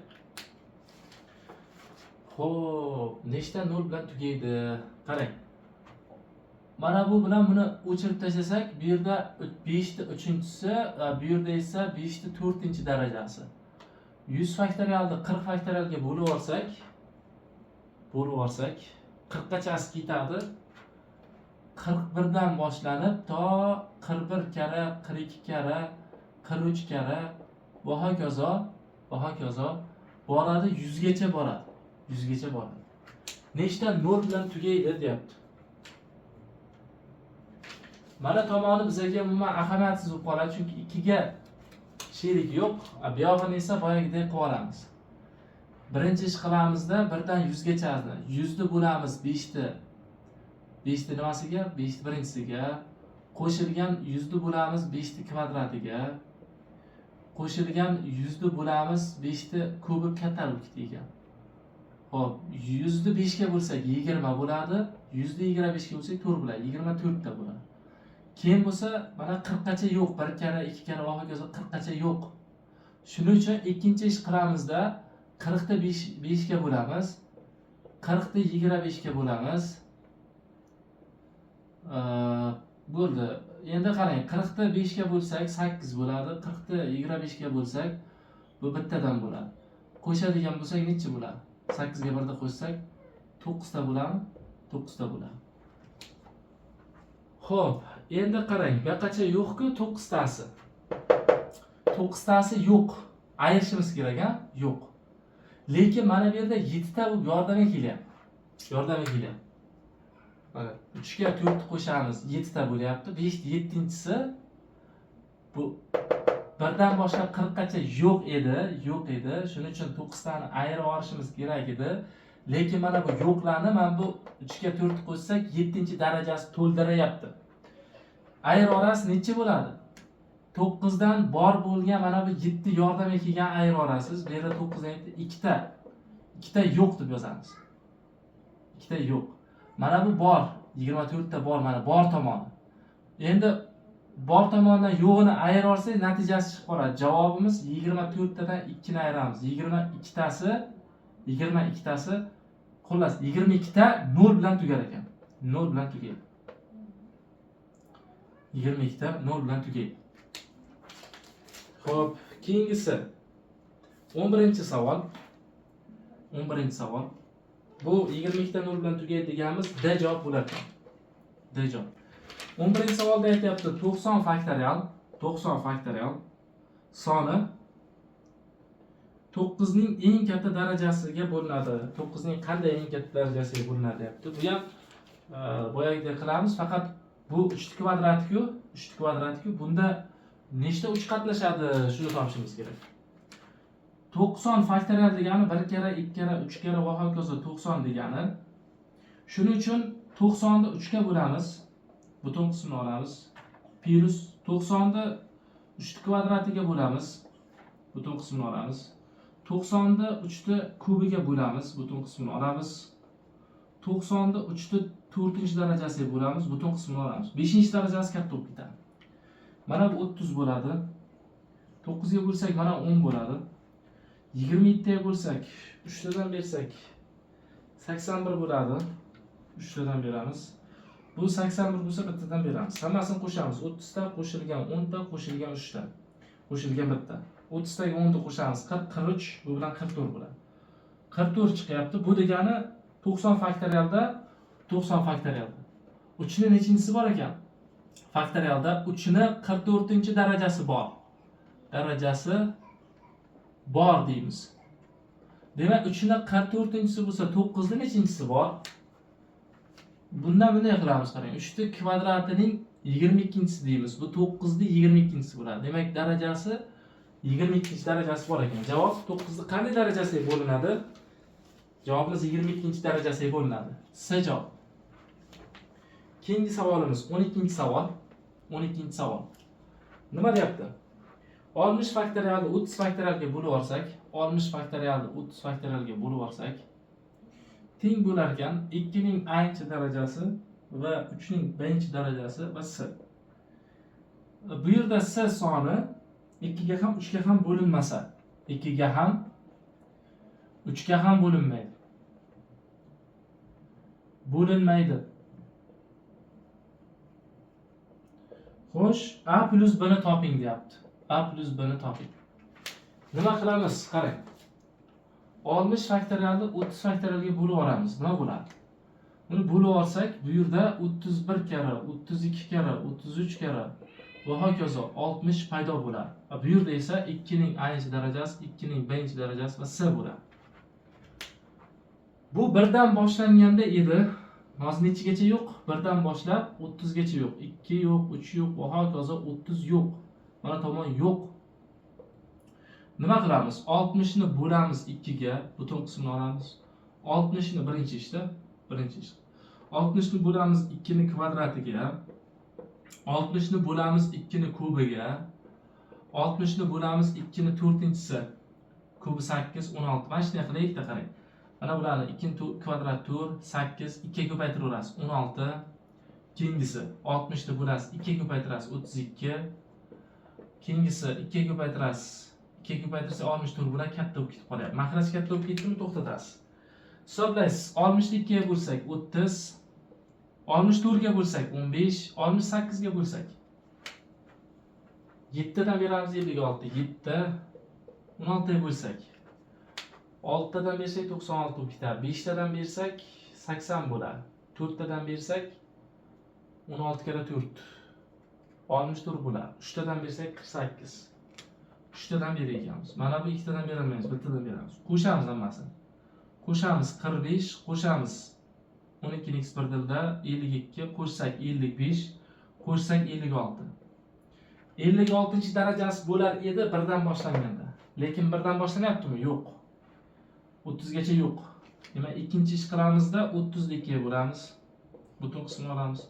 Xo'p, nechta 0 bilan tugaydi? Qarang. Mana bu bilan buni o'chirib tashlasak, bu yerda 5 ta 3-chisi, bu yerda esa 5 ta 4-darajasi. 100 faktorialni 40 faktorialga bo'lib olsak, 40 gachasi ketadi. 41 dan boshlanib to 41 kara, 42 kara, 43 kara va hokazo boradi, 100 gacha boradi. 100 gacha boradi. Nechta 0 bilan tugaydi deyapti. Mana tomoni bizga umuman ahamiyatsiz bo'lib qoladi, chunki 2 ga sherik yo'q. Bu yog'ini esa boyagidek qilib olamiz. Birinchi ish qilamizda 1 dan 100 gachani 100 ni bo'lamiz 5 ni. 5 ni nimasiga? 5 ni birinchisiga, Qo'shilgan 100 ni bo'lamiz 5 ni kvadratiga. Qo'shilgan 100 ni bo'lamiz 5 ni kubi katalogga ekan. Xo'p, 100 ni 5 ga bo'lsak 20 bo'ladi. 100 ni 25 ga bo'lsak 4 bo'ladi. 24 ta bo'ladi. Keyin bo'lsa mana 40 gacha yo'q. 1 karra, 2 karra va hokazo 40 gacha yo'q. Shuning uchun ikkinchi ish qilamizda 40 ni 5 ga bo'lamiz. 40 ni 25 ga bo'lamiz. Bo'ldi. Endi qarang, 40 ni 5 ga bo'lsak 8 bo'ladi. 40 ni 25 ga bo'lsak bu bittadan bo'ladi. Qo'shadigan bo'lsak necha bo'ladi? 8 ga 1 da qo'shsak 9 ta bo'ladimi? 9 ta bo'ladi. Xo'p, endi qarang, bu yoqqacha yo'q-ku 9 tasi. 9 tasi yo'q. Ayirishimiz kerak, ha? Yo'q. Lekin mana bu yerda 7 ta yordamga kelyapti. Yordamga kelyapti. Mana 3 ga 4 ni qo'shamiz, 7 ta bo'lyapti. 7-tinchisi bu birdan boshlab 40 gacha yo'q edi. Shuning uchun 9 tani ayirib olishimiz kerak edi. Lekin mana bu yo'qlarni mana bu 3 ga 4 ni qo'shsak 7-darajasi to'ldiryapti. Ayirib olasiz necha bo'ladi? 9 dan bor bo'lgan mana bu 7 yordamga kelgan ayirib olasiz. Bu yerda 9 dan 2 ta. 2 ta yo'q deb yozamiz. 2 ta yo'q. Mana bu bor. 24 ta bor, mana bor tomoni. Endi bor tomonidan yo'g'ini ayirib olsak, natijasi chiqib qoladi. Javobimiz 24 tadan 2 ni ayiramiz. 22 tasi xullas 22 ta 0 bilan tugar ekan. 0 bilan tugaydi. 22 ta 0 bilan tugaydi. Xo'p, keyingisi 11-savol. 11-savol. Bu 22 ta 0 bilan tugaydi deganimiz D javob bo'lar ekan. D javob. 11-savolda aytyapti 90 faktorial soni 9 ning eng katta darajasiga bo'linadi. 9 ning qanday eng katta darajasiga bo'linadi deyapti. Bu ham boyagidek qilamiz, faqat bu 3 ni kvadrati-ku, bunda nechta 3 qatnashadi, shuni topishimiz kerak. 90 faktorial degani 1 karra, 2 karra, 3 karra va hokazo 90 degani. Shuning uchun 90 ni 3 ga bo'lamiz. Butun qismini olamiz. Plus 90 ni 3 ni kvadratiga bo'lamiz. Butun qismini olamiz. 90 ni 3 ni kubiga bo'lamiz. Butun qismini olamiz. 90 ni 3 ni 4-darajasiga bo'lamiz. Butun qismini olamiz. 5-darajasi katta bo'lib ketadi. Mana bu 30 bo'ladi. 9 ga bo'lsak mana 10 bo'ladi. 27 ga bo'lsak 3 tadan bersak 81 bo'ladi. 3 tadan beramiz. Bu 81 bo'lsa bittadan beramiz. Hammasini qo'shamiz. 30 ta qo'shilgan 10 ta qo'shilgan 3 ta. Qo'shilgan bitta. 30 taga 10 ta qo'shamiz. 43, bu bilan 44 bo'ladi. 44 chiqyapti. Bu degani 90 faktorialda 3 ni nechinchisi bor ekan? Faktorialda 3 ni 44-darajasi bor. Darajasi bor deymiz. Demak 3 ni 44-chisi bo'lsa 9 ni nechinchisi bor? Bundan bunday qilamiz, qarang. 3 ni kvadratining 22-chisi deymiz. Bu 9 ni 22-chisi bo'ladi. Demak darajasi 22-darajasi bor ekan. Javob 9 ni qanday darajasiga bo'linadi? Javobimiz 22-darajasiga bo'linadi. C javob. Keyingi savolimiz 12-savol. 12-savol. Nima deyapti? 60 faktorialni 30 faktorialga bo'lib olsak, 60 faktorialni 30 faktorialga bo'lib olsak, teng bo'lar ekan 2 ning a-darajasi va 3 ning b-darajasi va c. Bu yerda c soni 2 ga ham 3 ga ham bo'linmasa, 2 ga ham 3 ga ham bo'linmaydi. Xo'sh, a plus b ni toping deyapti. A plus b ni toping. Nima qilamiz? Qarang. 60 faktorialni 30 faktorialga bo'lib olamiz. Nima bo'ladi? Buni bo'lib olsak, bu yerda 31 karra, 32 karra, 33 karra va hokazo 60 paydo bo'ladi. Bu yerda esa 2 ning a-darajasi, 2 ning b-darajasi va c bo'ladi. Bu birdan boshlanganda edi. Hozir nechigacha yo'q? Birdan boshlab 30 gacha yo'q. 2 yo'q, 3 yo'q va hokazo 30 yo'q. Mana tomon yo'q. Nima qilamiz? 60 ni bo'lamiz 2 ga, butun qismini olamiz. 60 ni birinchi ishda. 60 ni bo'lamiz 2 ni kvadratiga. 60 ni bo'lamiz 2 ni kubiga. 60 ni bo'lamiz 2 ni 4-si. Kubi 8, 16. Mana shunday qilaylik-da qarang. Mana bularni 2 kvadrat 4, 8, 2 ga ko'paytiraverasiz 16. Keyingisi 60 ni bo'lasiz 2 ga ko'paytirasiz 32. Keyingisi 2 ga ko'paytirasiz. 2 ga ko'paytirsa 64 bo'ladi, katta bo'lib ketib qolyapti. Mahraj katta bo'lib ketdimi, to'xtatasiz. Hisoblaysiz. 60 ni 2 ga bo'lsak 30, 64 ga bo'lsak 15, 68 ga bo'lsak 7 dan beramiz 56, 7, 16 ga bo'lsak 6 dan bersak 96 bo'lib ketadi. 5 dan bersak 80 bo'ladi. 4 dan bersak 16 kere 4 64 bo'ladi. 3 dan bersak 48. 3 dan beramiz. Mana bu 2 dan berolmaymiz, 1 dan beramiz. Qo'shamiz hammasini. Qo'shamiz 45, qo'shamiz 12 x 1 dilda 52, qo'shsak 55, qo'shsak 56. 56-darajasi bo'lar edi 1 dan boshlanganda. Lekin 1 dan boshlanyaptimi? Yo'q. 30 gacha yo'q. Demak, ikkinchi ish qilamizda 30 ni 2 ga bo'lamiz. Butun qismini olamiz.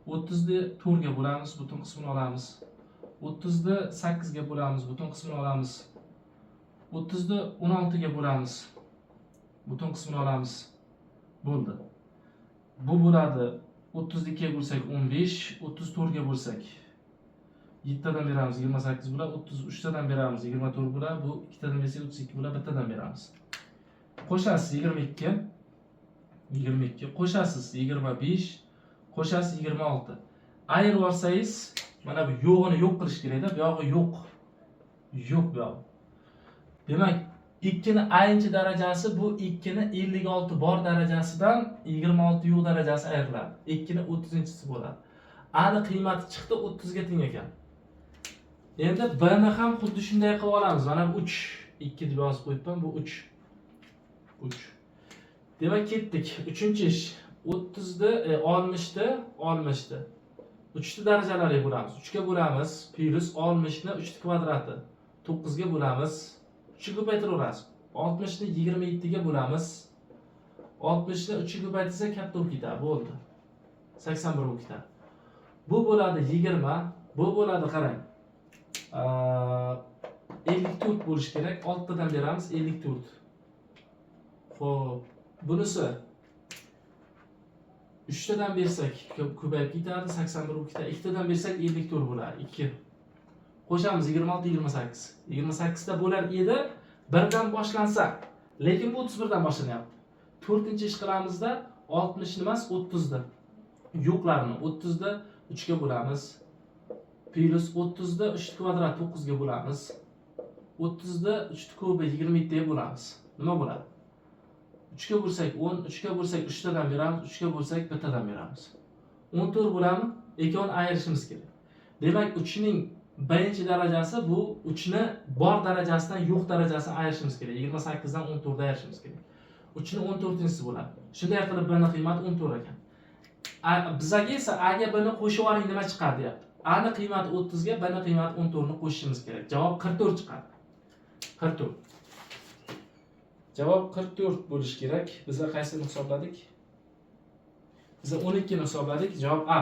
30 ni 4 ga bo'lamiz, butun qismini olamiz. 30 ni 8 ga bo'lamiz, butun qismini olamiz. 30 ni 16 ga bo'lamiz. Butun qismini olamiz. Bo'ldi. Bu bo'ladi 32 ga bo'lsak 15, 34 ga bo'lsak 7 dan beramiz 28 bo'ladi, 33 dan beramiz 24 bo'ladi, bu 2 dan bersak 32 bo'ladi, 1 dan beramiz. Qo'shasiz 22, 22, qo'shasiz 25, qo'shasiz 26. Ayirib olsangiz, mana bu yo'g'ini yo'q qilish kerak-da, bu yog'i yo'q. Yo'q bu yog'i. Demak, 2 ni a-chi darajasi bu 2 ni 56 bor darajasidan 26 yo'q darajasi ayriladi. 2 ni 30-chisi bo'ladi. A ni qiymati chiqdi 30 ga teng ekan. Endi b ni ham xuddi shunday qilib olamiz. Mana bu 3, 2 deb yozib qo'yibman, bu 3. 3. Demak, ketdik. 3-ish 30 ni 60 ni 60 ni 3 ni darajalariga bo'lamiz. 3 ga bo'lamiz plus 60 ni 3 kvadrati 9 ga bo'lamiz. 3 ga ko'paytiraverasiz. 60 ni 27 ga bo'lamiz. 60 ni 3 ga ko'paytirsa katta bo'lib ketadi, bo'ldi. 81 bo'lib ketadi. Bu bo'ladi 20, bu bo'ladi qarang. 54 bo'lish kerak. 6 dan beramiz 54. Xo'p, bunisi 3 dan bersak ko'payib ketadi, 81 bo'lib ketadi. 2 dan bersak 54 bo'ladi. 2. Qo'shamiz 26, 28. 28 da bo'lar edi 1 dan boshlansa, lekin bu 31 dan boshlanyapti. 4-ish qilamizda 60 ni emas 30 da. Yo'qlarni 30 da 3 ga bo'lamiz. Plus 30 da 3 kvadrat 9 ga bo'lamiz. 30 da 3 kubi 27 ga bo'lamiz. Nima bo'ladi? 3 ga bo'lsak 10, 3 ga bo'lsak 3 dan beramiz, 3 ga bo'lsak 1 dan beramiz. 14 bo'ladimi? Ikkovini ayirishimiz kerak. Demak, 3 ning birinchi darajasi bu 3 ni bor darajasidan yo'q darajasini ayirishimiz kerak. 28 dan 14 ga ayirishimiz kerak. 3 ni 14-chisi bo'ladi. Shunday qilib b ning qiymati 14 ekan. Bizga esa a ga b ni qo'shib oling nima chiqadi deyapti. A ning qiymati 30 ga b ning qiymati 14 ni qo'shishimiz kerak. Javob 44 chiqadi. 44. Javob 44 bo'lish kerak. Biz qaysini hisobladik? Biz 12 ni hisobladik. Javob A.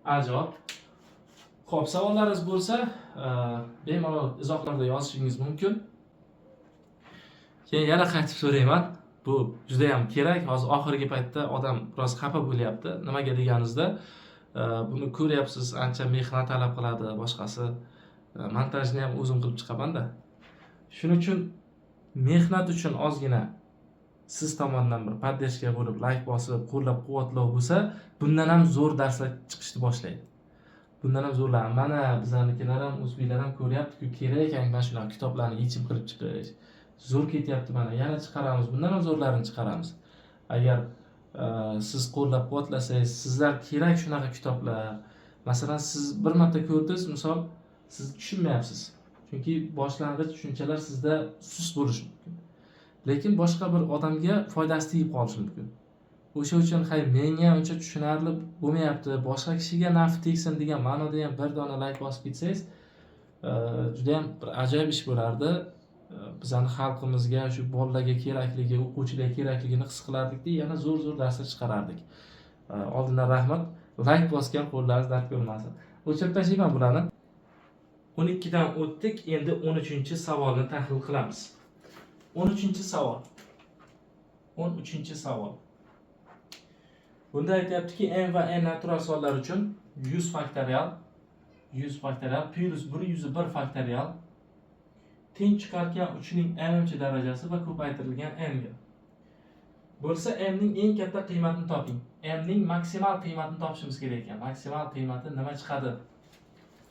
A javob. Xo'p, savollaringiz bo'lsa, bemalol izohlarda yozishingiz mumkin. Keyin yana qaytib so'rayman. Bu juda ham kerak. Hozir oxirgi paytda odam biroz xafa bo'lyapti. Nimaga deganingizda, buni ko'ryapsiz, ancha mehnat talab qiladi, boshqasi. Montajni ham o'zim qilib chiqaman-da. Shuning uchun mehnat uchun ozgina siz tomonidan bir podдержка bo'lib, like bosib, qo'llab-quvvatlov bo'lsa, bundan ham zo'r darslar chiqishni boshlaydi. Bundan ham zo'rlar. Mana bizlarnikilar ham, o'zbeklar ham ko'ryapti-ku, kerak ekan mana shunaqa kitoblarni yechim qilib chiqish. Zo'r ketyapti mana, yana chiqaramiz, bundan ham zo'rlarini chiqaramiz. Agar siz qo'llab-quvvatlasangiz, sizlar kerak shunaqa kitoblar. Masalan, siz bir marta ko'rdingiz, misol siz tushunmayapsiz. Chunki boshlang'ich tushunchalar sizda sust bo'lishi mumkin. Lekin boshqa bir odamga foydasi tegib qolishi mumkin. O'sha uchun menga uncha tushunarli bo'lmayapti, boshqa kishiga naf tegsin degan ma'noda ham bir dona like bosib ketsangiz, juda ham bir ajoyib ish bo'lardi. Bizning xalqimizga, shu bolalarga kerakligi, o'quvchilarga kerakligini his qilardik-da, yana zo'r darslar chiqarardik. Oldindan rahmat. Like bosgan qo'llaringiz dard ko'rmasin. O'chirib tashlayman bularni. 12 dan o'tdik. Endi 13-savolni tahlil qilamiz. 13-savol. 13-savol. Bunda aytyaptiki, n va n natural sonlar uchun 100 faktorial plus 101 faktorial teng chiqargan 3 ning n-chi darajasi va ko'paytirilgan n ga. Bo'lsa m ning eng katta qiymatini toping. M ning maksimal qiymatini topishimiz kerak ekan. Maksimal qiymati nima chiqadi?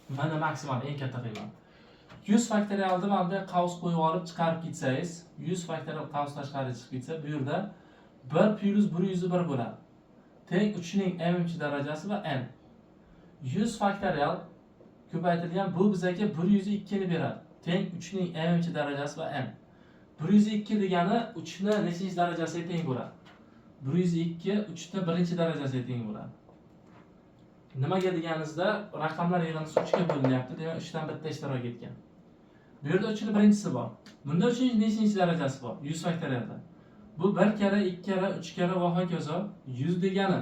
Mana maksimal eng katta qiymat. 100 faktorialni mana qavs qo'yib olib chiqarib ketsangiz, 100 faktorial qavs tashqariga chiqib ketsa, bu yerda 1 plus 101 bo'ladi. Teng 3 ning m-chi darajasi va n. 100 faktorial ko'paytirilgan bu bizga 102 ni beradi. Teng 3 ning m-chi darajasi va n. 102 degani 3 ni nechinchi darajasiga teng bo'ladi? 102 3 ni birinchi darajasiga teng bo'ladi. Nimaga deganingizda raqamlar yig'indisi 3 ga bo'linyapti, demak 3 dan bitta ishtirok etgan. Bu yerda 3 ning birinchisi bor. Bunda 3 ning nechinchi darajasi bor? 100 faktorialda. Bu 1 karra, 2 karra, 3 karra va hokazo 100 degani.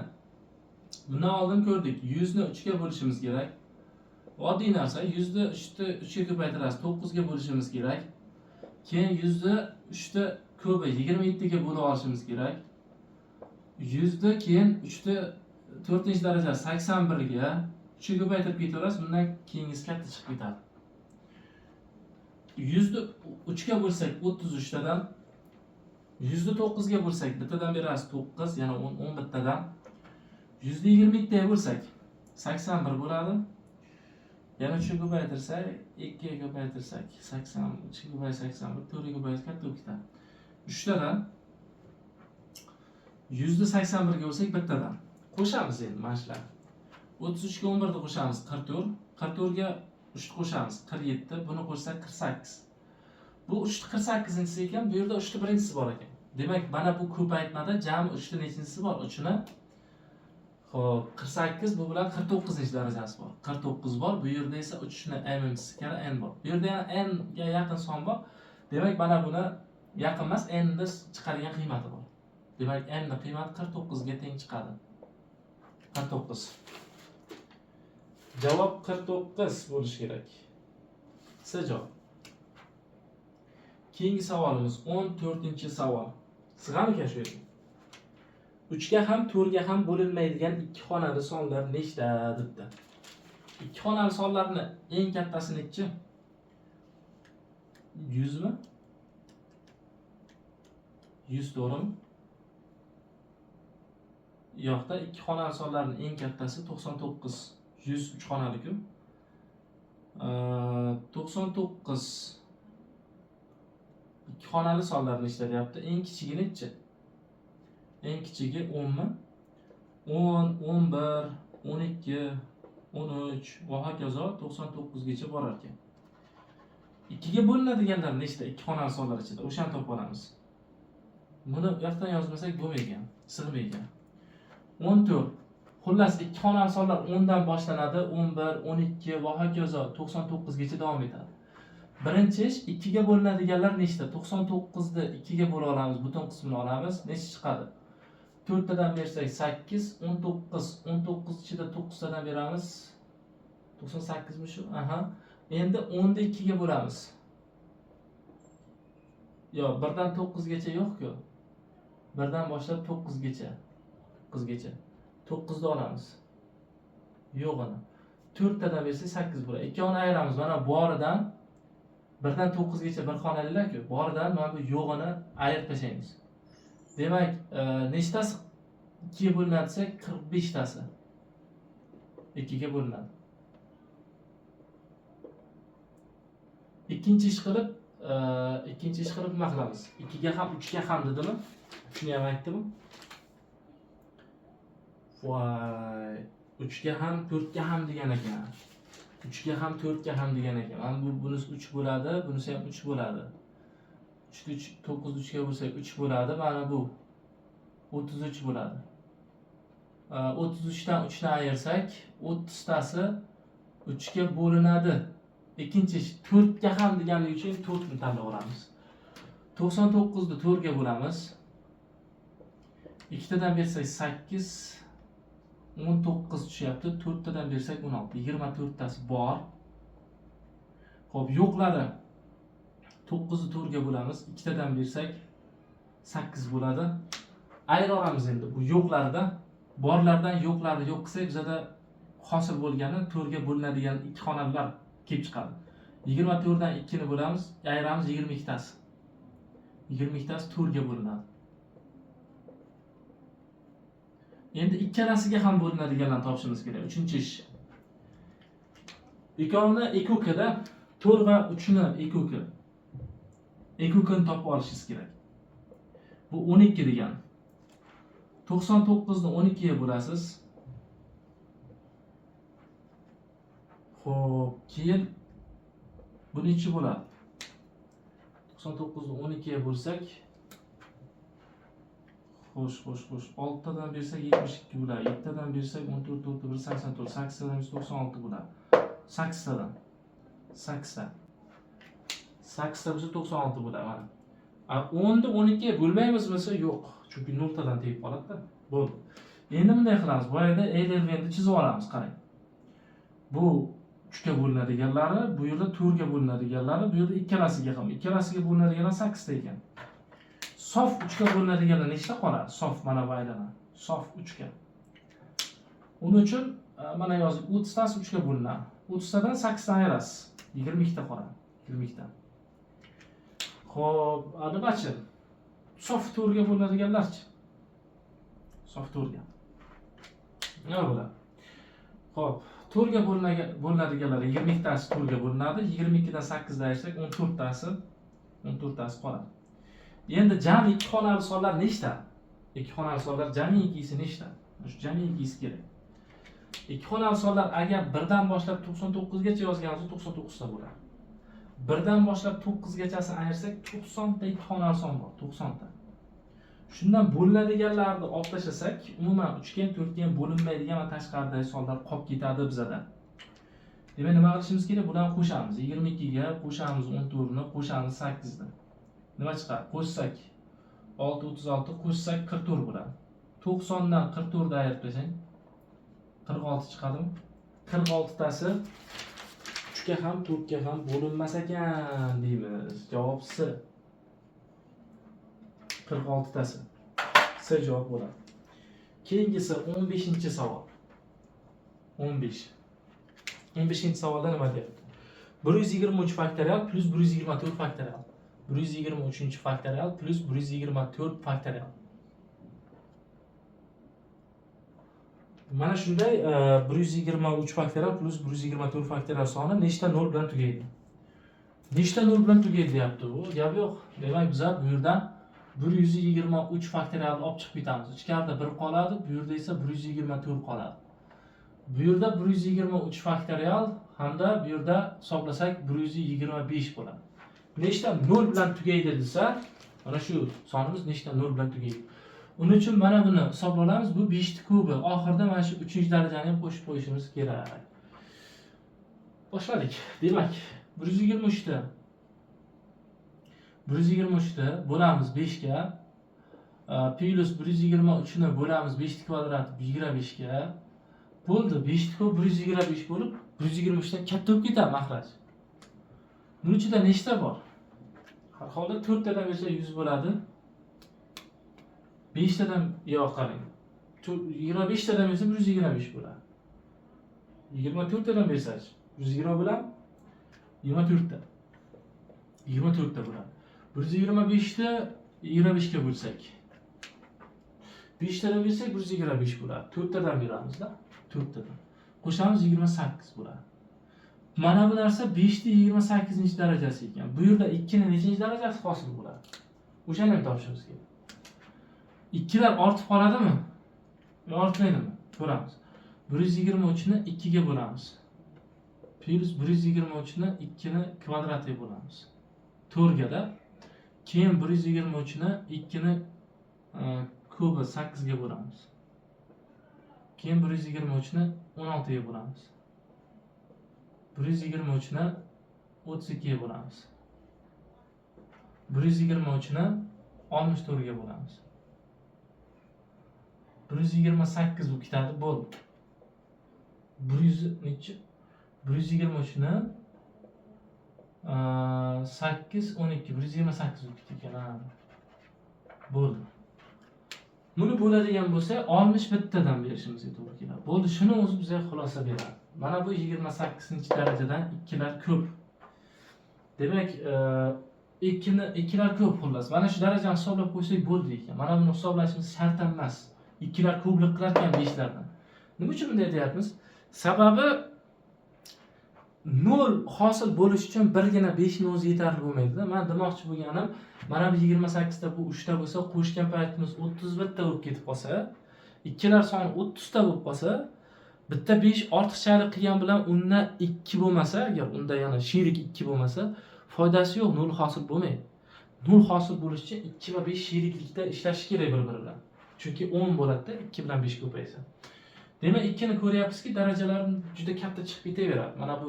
Bundan oldin ko'rdik. 100 ni 3 ga bo'lishimiz kerak. Oddiy narsa, 100 ni 3 ga ko'paytirasiz, 9 ga bo'lishimiz kerak. Keyin 100 ni 3 ta ko'pi 27 ga bo'lib olishimiz kerak. 100 ni keyin 3 ta 4-darajasi 81 ga 3 ga ko'paytirib ketaverasiz, bundan keyingisi katta chiqib ketadi. 100 ni 3 ga bo'lsak 33 tadan, 100 ni 9 ga bo'lsak bittadan berasiz 9, yana 10 bittadan. 100 ni 22 ga bo'lsak 81 bo'ladi. Yana 3 ga ko'paytirsak, 2 ga ko'paytirsak 80, 3 ga ko'paytirsak 81, 4 ga ko'paytirsak katta bo'lib ketadi. 3 tadan 100 ni 81 ga bo'lsak bittadan. Qo'shamiz endi mana shular. 33 ga 11 ni qo'shamiz 44, 44 ga 3 ni qo'shamiz 47, buni qo'shsak 48. Bu 3 ni 48-inchisi ekan, bu yerda 3 ni birinchisi bor ekan. Demak, mana bu ko'paytmada jami 3 ni nechinchisi bor? 3 ni Xo'p, 48 bu bilan 49-darajasi bor. 49 bor. Bu yerda esa 3 ni m-chisi kara n bor. Bu yerda yana n ga yaqin son bor. Demak, mana buni yaqin emas, n ni chiqargan qiymati bor. Demak, n ni qiymati 49 ga teng chiqadi. 49. Javob 49 bo'lishi kerak. C javob. Keyingi savolimiz 14-savol. Sig'ami ekan shu yerda? 3 ga ham 4 ga ham bo'linmaydigan ikki xonali sonlar nechta debdi. Ikki xonali sonlarning eng kattasi nechi? 100 mi? 100 to'g'rimi? Yo'qda ikki xonali sonlarning eng kattasi 99. 100 3 xonali-ku. 99 ikki xonali sonlar nechta deyapti? Eng kichigi nechi? Eng kichigi 10 mi? 10, 11, 12, 13 va hokazo 99 gacha borar ekan. 2 ga bo'linadiganlar nechta? Ikki xonali sonlar ichida o'shani topib olamiz. Buni bu yoqdan yozmasak bo'lmaydi, sig'maydi. 14. Xullas ikki xonali sonlar 10 dan boshlanadi, 11, 12 va hokazo 99 gacha davom etadi. Birinchi ish 2 ga bo'linadiganlar nechta? 99 ni 2 ga bo'la olamiz, butun qismini olamiz. Necha chiqadi? 4 tadan bersak 8, 19, 19 ichida 9 tadan beramiz. 98 mi shu? Aha. Endi 10 ni 2 ga bo'lamiz. Yo'q, 1 dan 9 gacha yo'q-ku. 1 dan boshlab 9 gacha. 9 gacha. 9 ni olamiz. Yo'q ana. 4 tadan bersak 8 bo'ladi. Ikkovini ayiramiz. Mana boridan 1 dan 9 gacha bir xonalilar-ku. Boridan mana bu yo'g'ini ayirib tashlaymiz. Demak, nechtasi 2 ga bo'linadi desa 45 tasi 2 ga bo'linadi. Ikkinchi ish qilib nima qilamiz? 2 ga ham 3 ga ham dedimi? Shuni ham aytdim. Voy, 3 ga ham 4 ga ham degan ekan. 3 ga ham 4 ga ham degan ekan. Mana bunisi 3 bo'ladi, bunisi ham 3 bo'ladi. 3 9 3 ga bo'lsak 3 bo'ladi. Mana bu 33 bo'ladi. 33 dan 3 ni ayirsak 30 tasi 3 ga bo'linadi. Ikkinchi ish 4 ga ham deganligi uchun 4 ni tanlab olamiz. 99 ni 4 ga bo'lamiz. 2 tadan bersak 8, 19 tushyapti. 4 tadan bersak 16. 24 tasi bor. Xo'p, yo'qlari 9 ni 4 ga bo'lamiz. 2 tadan bersak 8 bo'ladi. Ayra olamiz endi bu yo'qlarida. Borlardan yo'qlarni yo'q qilsak, bizada hosil bo'lgani 4 ga bo'linadigan ikki xonalar kelib chiqadi. 24 dan 2 ni bo'lamiz, ayiramiz 22 tasi. 22 tasi 4 ga bo'linadi. Endi ikkalasiga ham bo'linadiganlarni topishimiz kerak. 3-ish. Ikkovini ekukada 4 va 3 ni ekuki. Ekukini topib olishingiz kerak. Bu 12 degan. 99 ni 12 ga bo'lasiz. Xo'p, keyin bu necha bo'ladi? 99 ni 12 ga bo'lsak, xo'sh. 6 tadan bersak 72 bo'ladi. 7 tadan bersak 14 4 1 84. 8 tadan 196 bo'ladi. 8 tadan. 8 ta. 8 ta bo'lsa 96 bo'ladi mana. 10 ni 12 ga bo'lmaymiz bo'lsa yo'q. Chunki 0 tadan tegib qoladi-da. Bo'ldi. Endi bunday qilamiz. Bu yerda element chizib olamiz, qarang. Bu 3 ga bo'linadiganlari, bu yerda 4 ga bo'linadiganlari, bu yerda ikkalasiga ham. Ikkalasiga bo'linadiganlar 8 ta ekan. Sof 3 ga bo'linadiganlar nechta qoladi? Sof mana bu aylana. Sof 3 ga. Uning uchun mana yozib 30 tasi 3 ga bo'linadi. 30 tadan 8 ta ayirasiz. 22 ta qoladi. 22 ta. Xo'p, nimachi? Sof 4 ga bo'linadiganlarchi? Sof 4 ga. Nima bo'ladi? Xo'p, 4 ga bo'linadiganlar 22 tasi 4 ga bo'linadi. 22 dan 8 dan ayirsak 14 tasi qoladi. Endi jami ikki xonali sonlar nechta? Ikki xonali sonlar jamiysi nechta? Shu jamiysi kerak. Ikki xonali sonlar agar 1 dan boshlab 99 gacha yozganimiz 99 ta bo'ladi. 1 dan boshlab 9 gachasini ayirsak 90 ta ikki xonali son bor, 90 ta. Shundan bo'linadiganlarni olib tashlasak, umuman uchgen, to'rtgen bo'linmaydigan va tashqaridagi sonlar qolib ketadi bizada. Demak, nima qilishimiz kerak? Bularni qo'shamiz. 22 ga qo'shamiz 14 ni, qo'shamiz 8 ni. Nima chiqadi? Qo'shsak 6 36, qo'shsak 44 bo'ladi. 90 dan 44 ni ayirib tasang 46 chiqadimi? 46 tasi 3 ga ham 4 ga ham bo'linmas ekan deymiz. Javob C. 46 tasi. C javob bo'ladi. Keyingisi 15-savol. 15. 15-savolda nima deyapti? 123 faktorial plus 124 faktorial. 123 faktorial plus 124 faktorial. Mana shunday 123 faktorial plus 124 faktorial soni nechta 0 bilan tugaydi? Nechta 0 bilan tugaydi deyapti u. Gap yo'q. Demak, biz bu yerdan 123 faktorialni olib chiqib ketamiz. Ichkarida 1 qoladi, bu yerda esa 124 qoladi. Bu yerda 123 faktorial hamda bu yerda hisoblasak 125 bo'ladi. Nechta 0 bilan tugaydi desa, mana shu sonimiz nechta 0 bilan tugaydi. Uning uchun mana buni hisoblab olamiz. Bu 5 ta kubi. Oxirida mana shu 3-darajani ham qo'shib qo'yishimiz kerak. Boshladik. Demak, 123 ta 123 ta bo'lamiz 5 ga plus 123 ni bo'lamiz 5 kvadrat 125 ga bo'ldi. 5 kub 125 bo'lib 123 dan katta bo'lib ketadi maxraj. Buning ichida nechta bor? Har holda 4 tadan bersa 100 bo'ladi. 5 tadan yo'q, qarang. 25 tadan bersa 125 bo'ladi. 24 tadan bersa-chi 120 bilan 24 ta. 24 ta bo'ladi. 125 ta 25 ga bo'lsak 5 tadan bersak 125 bo'ladi. 4 tadan beramiz-da. 4 tadan. Qo'shamiz 28 bo'ladi. Mana bu narsa 5 ta 28-darajasi ekan. Bu yerda 2 ning nechinchi darajasi hosil bo'ladi? O'shani ham topishimiz kerak. 2 lar ortib qoladimi? Yo, ortmaydimi? Ko'ramiz. 123 ni 2 ga bo'lamiz. Plus 123 ni 2 ni kvadratiga bo'lamiz. 4 ga da. Keyin 123 ni 2 ni kubi 8 ga bo'lamiz. Keyin 123 ni 16 ga bo'lamiz. 123 ni 32 ga bo'lamiz. 123 ni 64 ga bo'lamiz. 128 bo'lib ketadi, bo'ldi. 100 nechi? 123 ni 8 12 128 bo'lib ketdi ekan. Bo'ldi. Buni bo'ladigan bo'lsa 61 tadan berishimizga to'g'ri keladi. Bo'ldi, shuni o'zi bizga xulosa beradi. Mana bu 28-darajadan ikkilar ko'p. Demak, ikkilar ko'p xullas. Mana shu darajani hisoblab qo'ysak bo'ldi ekan. Mana buni hisoblashimiz shart emas. Ikkilar ko'plik qilar ekan 5 lardan. Nima uchun bunday deyapmiz? Sababi 0 hosil bo'lish uchun birgina 5 ni o'zi yetarli bo'lmaydi-da. Men demoqchi bo'lganim, mana bu 28 ta bu 3 ta bo'lsa, qo'shgan paytimiz 31 ta bo'lib ketib qolsa, ikkilar soni 30 ta bo'lib qolsa, bitta 5 ortiqchalik qilgan bilan undan 2 bo'lmasa, agar unda yana sherik 2 bo'lmasa, foydasi yo'q, 0 hosil bo'lmaydi. 0 hosil bo'lish uchun 2 va 5 sheriklikda ishlashi kerak bir-biri bilan. Chunki 10 bo'ladi-da, 2 bilan 5 ko'paysa. Demak, 2 ni ko'ryapsizki, darajalari juda katta chiqib ketaveradi. Mana bu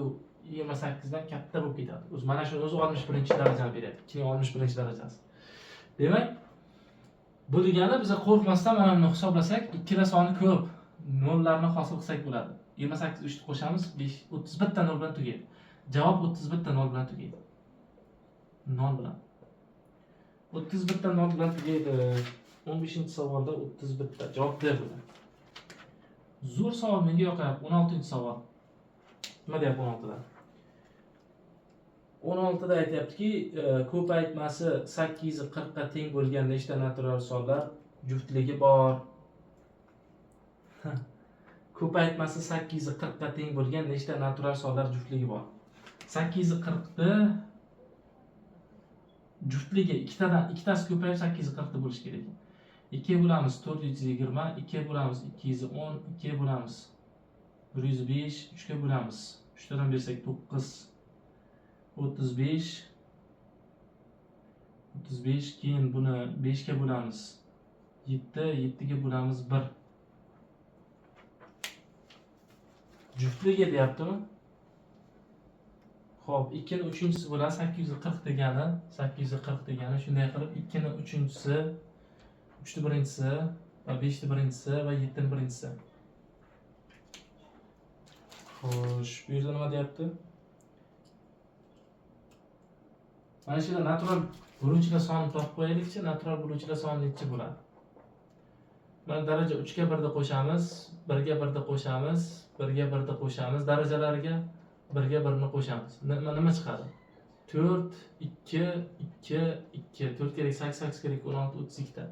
28 dan katta bo'lib ketadi. O'zi mana shu o'zi 61-darajani beryapti. 2 ning 61-darajasi. Demak, bu degani biz qo'rqmasdan mana buni hisoblasak, ikkilar soni ko'p. 0 larni hosil qilsak bo'ladi. 28 3 ni qo'shamiz, 5 31 ta 0 bilan tugaydi. Javob 31 ta 0 bilan tugaydi. 0 bilan. 31 ta 0 bilan tugaydi. 15-savolda 31 ta javob berdi. Zo'r savol menga yoqayapti. 16-savol. Nima deyapti 16da? 16da aytayaptiki, ko'paytmasi 840 ga teng bo'lgan nechta natural sonlar juftligi bor? Ko'paytmasi 840 ga teng bo'lgan nechta natural sonlar juftligi bor? 840 ni juftligi ikkitasi ko'payib 840 ta bo'lishi kerak. 2 bo'lamiz 420, 2 bo'lamiz 210, 2 bo'lamiz 105, 3 ga bo'lamiz. 3 tadan bersak 9, 35, 35, keyin buni 5 ga bo'lamiz 7, 7 ga bo'lamiz 1. Juftligi deyaptimi? Xo'p, 2 ning 3-chisi bo'ladi 840 degani, 840 degani shunday qilib 2 ning 3-chisi 3 ni birinchisi va 5 ni birinchisi va 7 ni birinchisi. Xo'sh, bu yerda nima deyapti? Mana shu natural bo'luvchilar sonini topib qo'yaylikchi. Natural bo'luvchilar soni necha bo'ladi? Mana daraja 3 ga 1 da qo'shamiz, 1 ga 1 da qo'shamiz, 1 ga 1 da qo'shamiz, darajalariga 1 ga 1 ni qo'shamiz. Nima chiqadi? 4 2 2 2 4 kerak, 8 kerak, 16 32 ta.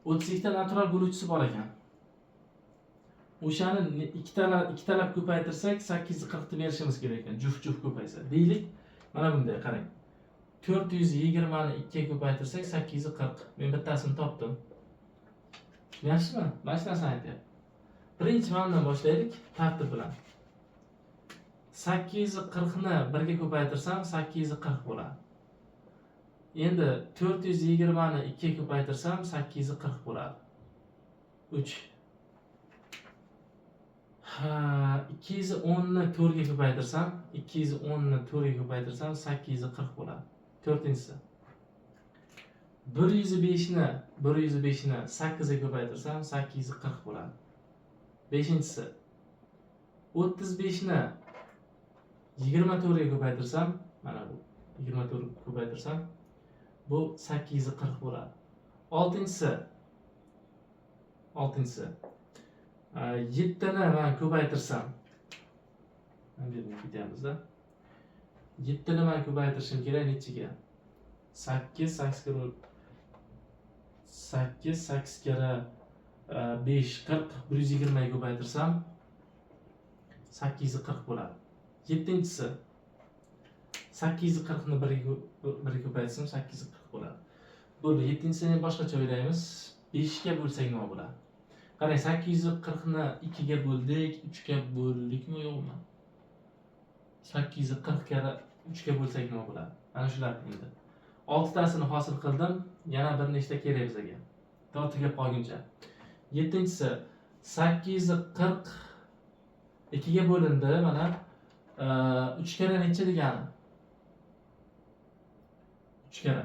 32 ta natural bo'luvchisi bor ekan. O'shani ikkitalab ko'paytirsak 840 ta berishimiz kerak ekan. Juft ko'paysa. Deylik, mana bunday qarang. 420 ni 2 ga ko'paytirsak 840. Men bittasini topdim. Yaxshimi? Mana shu narsani aytyapman. Birinchi mandan boshlaylik tartib bilan. 840 ni 1 ga ko'paytirsam 840 bo'ladi. Endi 420 ni 2 ga ko'paytirsam 840 bo'ladi. 3. 210 ni 4 ga ko'paytirsam, 210 ni 4 ga ko'paytirsam 840 bo'ladi. 4-inchisi. 105 ni 8 ga ko'paytirsam 840 bo'ladi. 5-inchisi. 35 ni 24 ga ko'paytirsam, mana bu 24 ga ko'paytirsam bu 840 bo'ladi. 6-inchisi. 7 ni men ko'paytirsam, mana bu yerga ketyapmiz-da. 7 ni men ko'paytirishim kerak nechiga? 8 kere 5 40 120 ga ko'paytirsam 840 bo'ladi. 7-inchisi. 840 ni 1 ga ko'paytirsam 840 bo'ladi. Bo'ldi, 7-inchisini boshqacha o'ylaymiz. 5 ga bo'lsak nima bo'ladi? Qarang, 840 ni 2 ga bo'ldik, 3 ga bo'ldikmi yo'qmi? 840 kere 3 ga bo'lsak nima bo'ladi? Mana shular endi. 6 tasini hosil qildim, yana bir nechta kerak bizga. Tortiga qolguncha. 7-inchisi 840 2 ga bo'lindi, mana 3 kere necha degani? 3 kere.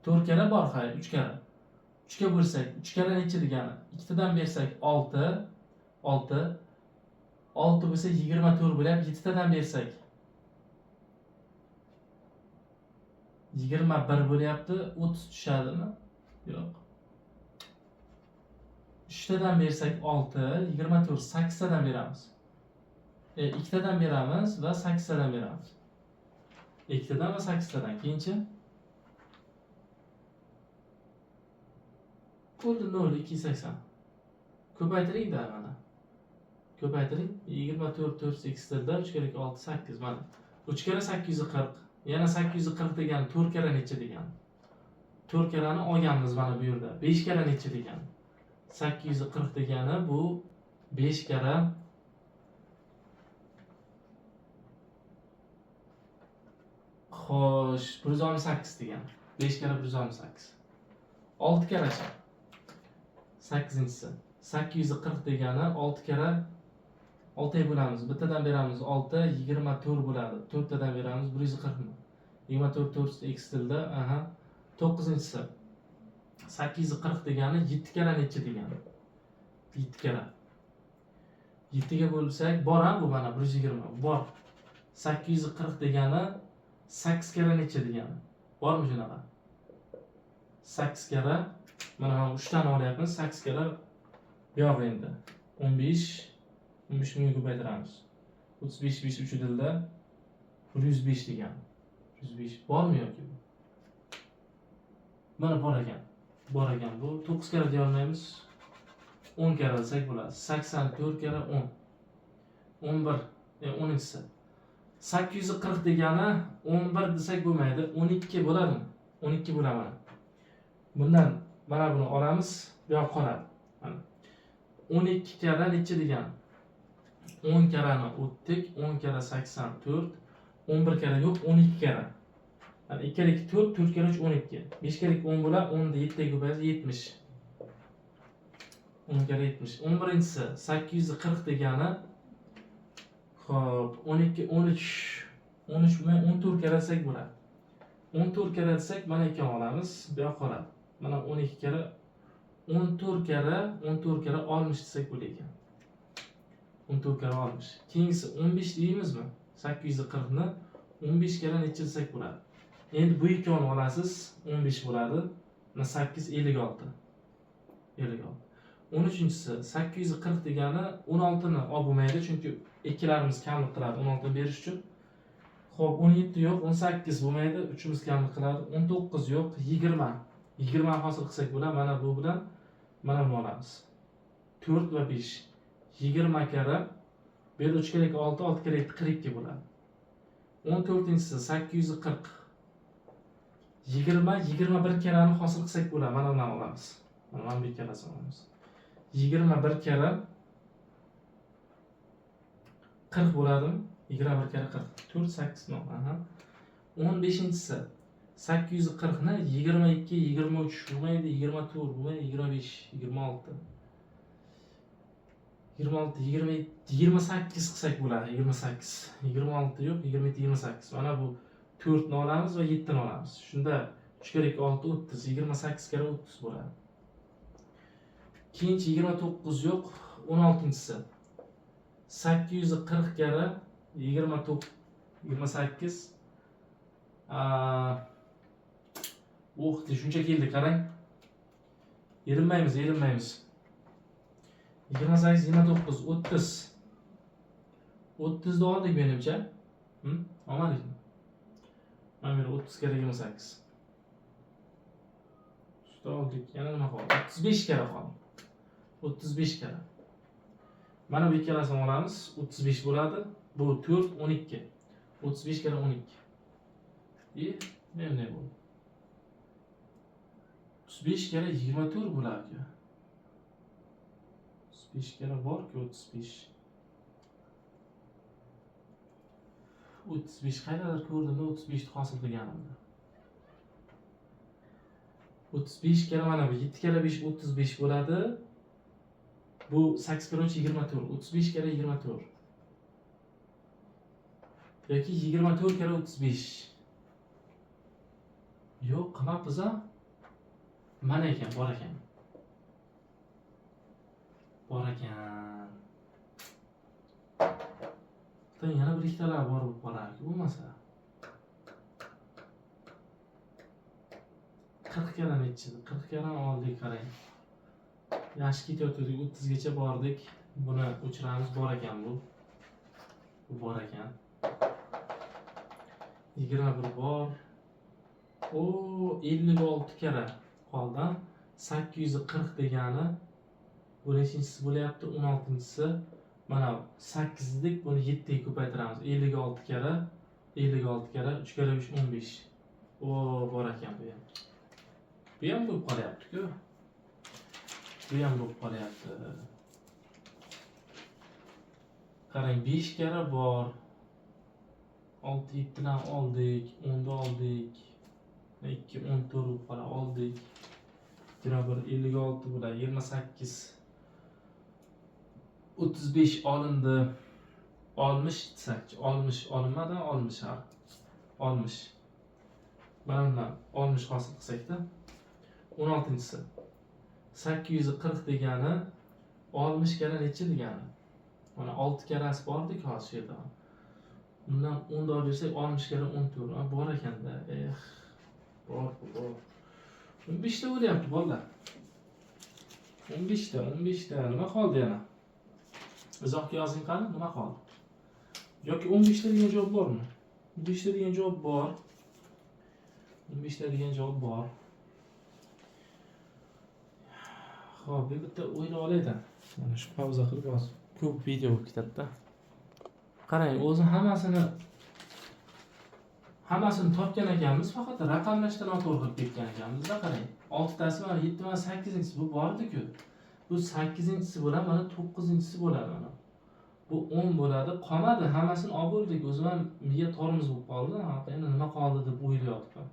4 kere bor, hay, 3 kere. 3 ga bo'lsak, 3 kara necha degani? 2 tadan bersak 6, 6. 6 bo'lsa 24 bo'lyapti. 7 tadan bersak 21 bo'lyapti. 30 tushadimi? Yo'q. 3 tadan bersak 6, 24, 8 tadan beramiz. 2 tadan beramiz va 8 tadan beramiz. 2 tadan va 8 tadan. Keyinchi bo'ldi 0, 280. Ko'paytiring-da mana. Ko'paytiring. 24 4 eksilda 3 kere 6 8 mana. 3 kere 840. Yana 840 degani 4 kere necha degani? 4 kerani olganmiz mana bu yerda. 5 kere necha degani? 840 degani bu 5 kere xo'sh, 118 degani. 5 kere 118. 6 kerachi. 8-inchisi. 840 degani 6 kere 6 bo'lamiz. Bittadan beramiz 6, 24 bo'ladi. 4 tadan beramiz 140 mi? 24 4 eksilda, aha. 9-inchisi. 840 degani 7 kere necha degani? 7 kere. 7 ga bo'lsak, bor bu mana 120. Bor. 840 degani 8 kere necha degani? Bormi shunaqa? 8 kere mana 3 tani olyapmiz. 8 kere bu yoq endi. 15 mingga ko'paytiramiz. 35 5 3 dilda 105 degan. 105 bormi yoki bu? Mana bor ekan. Bor ekan bu. 9 kere deya olmaymiz. 10 kere desak bo'ladi. 84 kere 10. 11, 10-inchisi. 840 degani 11 desak bo'lmaydi. 12 bo'ladimi? 12 bo'laman. Bundan mana buni olamiz, bu yoq qoladi. Mana 12 kere necha degani? 10 kerani o'tdik. 10 kere 84. 11 kere yo'q, 12 kere. Yani 2 kere 2 4, 4 kere 3 12. 5 kere 2 10 bo'lar, 10 da 7 ga ko'paysa 70. 10 kere 70. 11-inchisi 840 degani xo'p, 12 13 13 bilan 14 kere desak bo'ladi. 14 kere desak mana ekan olamiz, bu yoq qoladi. Mana 12 kere 14 kere 60 desak bo'lar ekan. 14 kere 60. Keyingisi 15 deymizmi? 840 ni 15 kere necha desak bo'ladi. Endi bu ikkini olasiz, 15 bo'ladi. Mana 8 56. 56. 13-inchisi 840 degani 16 ni olib bo'lmaydi, chunki ikkilarimiz kamlik qiladi 16 ni berish uchun. Xo'p, 17 yo'q, 18 bo'lmaydi, 3imiz kamlik qiladi. 19 yo'q, 20. 20 ni hosil qilsak bo'ladi. Mana bu bilan mana buni olamiz. 4 va 5. 20 kere, bu yerda 3 kere 2 6, 6 kere 7 42 bo'ladi. 14-inchisi 840. 21 kerani hosil qilsak bo'ladi. Mana bundan olamiz. Mana bu ikkalasini olamiz. 21 kere 40 bo'ladimi? 21 kere 40. 4 8 no. Aha. 15-inchisi 840 ni 22, 23 bo'lmaydi, 24 bo'lmaydi, 25, 26. 26, 27, 28 qilsak bo'ladi. 28, 26 yo'q, 27, 28. Mana bu 4 ni olamiz va 7 ni olamiz. Shunda 3 kere 2 6 30, 28 kere 30 bo'ladi. Keyinchi 29 yo'q, 16-inchisi 840 kere 29 28. Shuncha keldi, qarang. Erinmaymiz. 28, 29, 30. 30 ni oldik menimcha. Olmadikmi? Mana 30 kere 28. Shunda oldik. Yana nima qoldi? 35 kere qoldi. 35 kere. Mana bu ikkalasini olamiz. 35 bo'ladi. Bu 4 12. 35 kere 12. Ne bu? 35 kere 24 bo'ladi. 35 kere bor-ku 35. 35 qayerdadir ko'rdim, 35 ni hosil qilganimda. 35 kere mana bu 7 kere 5 35 bo'ladi. Bu 8 kere 3 24. 35 kere 24. Yoki 24 kere 35. Yo'q, qilmabmiz-a? Mana ekan, bor ekan. Bor ekan. Yana bir ikkitalar bor bo'lib qolarki, bo'lmasa. 40 kala nechidi? 40 kala oldik, qarang. Yaxshi ketayotgandik, 30 gacha bordik. Buni o'chiramiz, bor ekan bu. Bu bor ekan. 21 bor. O 56 kara qoldi. 840 degani bu nechinchisi bo'lyapti? 16-chisi. Mana 8 dik, buni 7 ga ko'paytiramiz. 56 kara 3 kara 3 15. O bor ekan bu ham. Bu ham bo'lib qolyapti-ku. Bu ham bo'lib qolyapti. Qarang, 5 kara bor. 6 7 dan oldik, 10 da oldik. 2 14 bo'lib qola oldik. 56 bo'ladi, 28 35 olindi. 60 desakchi, 60 olinmadi, 60 har. 60. Mana bundan 60 hosil qilsak-da. 16-chisi. 840 degani 60 kara necha degani? Mana 6 karasi bordik hozir shu yerda. Bundan 10 da bersak 60 kara 14. Bor ekanda. Bor. 15 ta bo'lyapti bolalar. 15 ta. Nima qoldi yana? Izohga yozing qani, nima qoldi? Yoki 15 ta degan javob bormi? 15 ta degan javob bor. 15 ta degan javob bor. Xo'p, bu bitta o'ylab olaydan. Mana shu pauza qilib yoz. Ko'p video bo'lib ketadi-da. Qarang, o'zi hammasini topgan ekanmiz, faqat raqamlashdan noto'g'ri qilib ketgan ekanmiz-da, qarang. 6 tasi mana 7 mana 8-inchisi bu bordi-ku. Bu 8-inchisi bo'ladi, mana 9-inchisi bo'ladi mana. Bu 10 bo'ladi. Qolmadi, hammasini olib bo'ldik. O'zim ham miya tormoz bo'lib qoldi. Endi nima qoldi deb o'ylayapman.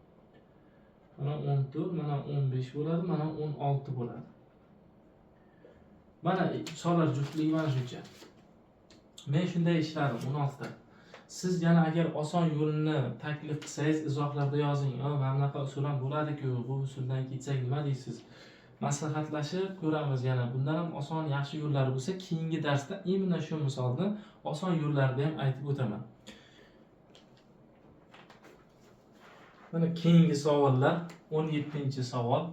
Mana 14, mana 15 bo'ladi, mana 16 bo'ladi. Mana sonlar juftligi mana shuncha. Men shunday ishladim 16 ta. Siz yana agar oson yo'lini taklif qilsangiz, izohlarda yozing. Mana bunaqa usul ham bo'ladi-ku, bu usuldan ketsak nima deysiz? Maslahatlashib ko'ramiz yana. Bundan ham oson, yaxshi yo'llari bo'lsa, keyingi darsda imенно shu misolni oson yo'llarini ham aytib o'taman. Mana keyingi savollar, 17-savol.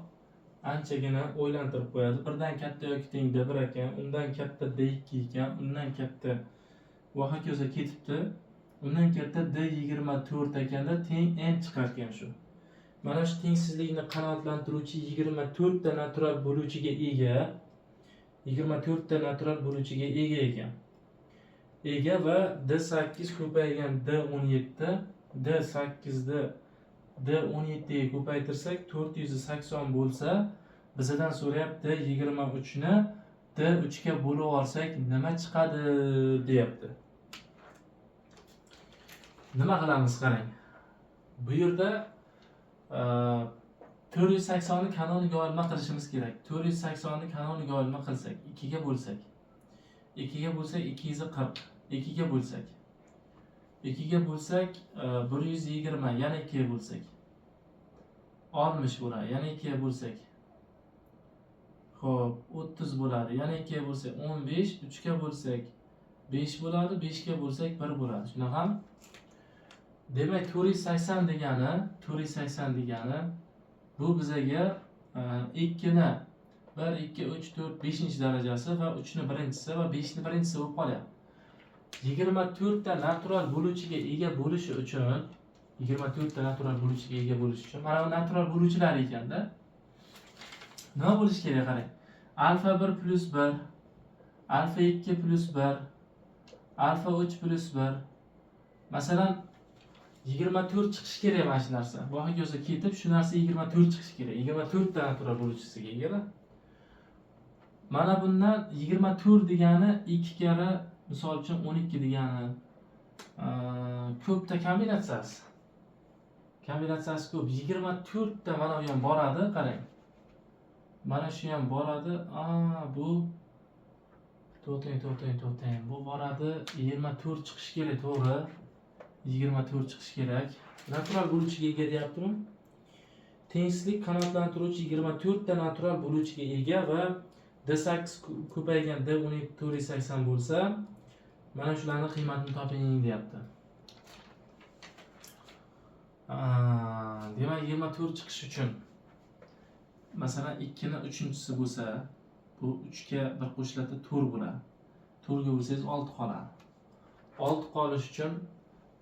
Anchagina o'ylantirib qo'yadi. Birdan katta yoki teng d 1 ekan, undan katta d 2 ekan, undan katta va hokazo ketibdi. Undan katta d 24 ekanda teng n chiqar ekan shu. Mana shu tengsizlikni qanoatlantiruvchi 24 ta natural bo'luvchiga ega. 24 ta natural bo'luvchiga ega ekan. Ega va d8 ko'paygan d17, d8 ni d17 ga ko'paytirsak 480 bo'lsa, bizdan so'rayapti 23 ni d3 ga bo'lib olsak nima chiqadi deyapti. Nima qilamiz qarang. Bu yerda 480 ni kanoniga olma qilishimiz kerak. 480 ni kanoniga olma qilsak, 2 ga bo'lsak. 2 ga bo'lsak 240, 2 ga bo'lsak. 2 ga bo'lsak 120, yana 2 ga bo'lsak 60 bo'ladi, yana 2 ga bo'lsak. Xo'p, 30 bo'ladi, yana 2 ga bo'lsak 15, 3 ga bo'lsak 5 bo'ladi, 5 ga bo'lsak 1 bo'ladi. Shunaqami? Demak, 480 degani bu bizaga 2 ni 1, 2, 3, 4, 5 darajasi va 3 ni birinchisi va 5 ni birinchisi bo'lib qolyapti. 24 ta natural bo'luvchiga ega bo'lishi uchun 24 ta natural bo'luvchiga ega bo'lishi uchun mana bu natural bo'luvchilar ekanda. Nima bo'lishi kerak qarang. Alfa 1 plus 1, alfa 2 plus 1, alfa 3 plus 1. Masalan 24 chiqishi kerak mana shu narsa. Bu hokazo ketib shu narsa 24 chiqishi kerak. 24 ta natural bo'luvchisiga ega. Mana bundan 24 degani 2 kara misol uchun 12 degani ko'pta kombinatsiyasi. Kombinatsiyasi ko'p. 24 ta mana bu ham boradi, qarang. Mana shu ham boradi. Bu to'xtang. Bu boradi. 24 chiqishi kerak, to'g'ri. 24 chiqishi kerak. Natural bo'luvchiga ega deyaptimi? tengsizlik qanoatlantiruvchi 24 ta natural bo'luvchiga ega va D8 ko'paygan D12 480 bo'lsa, mana shularning qiymatini toping deyapti. Demak 24 chiqish uchun masalan 2 ni 3-chisi bo'lsa, bu 3 ga bir qo'shiladi 4 bo'ladi. 4 ga ursangiz 6 qoladi. 6 qolish uchun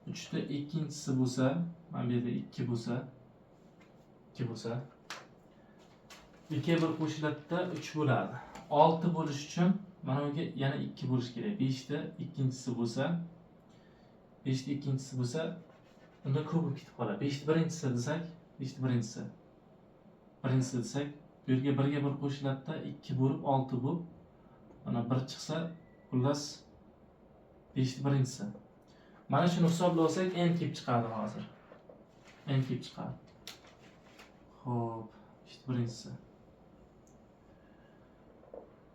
3 da 2-chisi bo'lsa, mana bu yerda 2 bo'lsa, 2 bo'lsa, 2 ga bir qo'shiladi 3 bo'ladi. 6 bo'lish uchun mana bunga yana 2 bo'lish kerak. 5 da 2-chisi bo'lsa, 5 da 2-chisi bo'lsa, unda ko'p bo'lib ketib qoladi. 5 da 1-chisi desak, 5 da 1-chisi. Birinchisi desak, bu yerga 1 ga 1 qo'shiladi 2 bo'lib 6 bo'lib, mana 1 chiqsa, xullas 5 da 1-chisi. Mana shuni hisoblab olsak, n kelib chiqadi hozir. N kelib chiqadi. Xo'p, 5 da 1-chisi.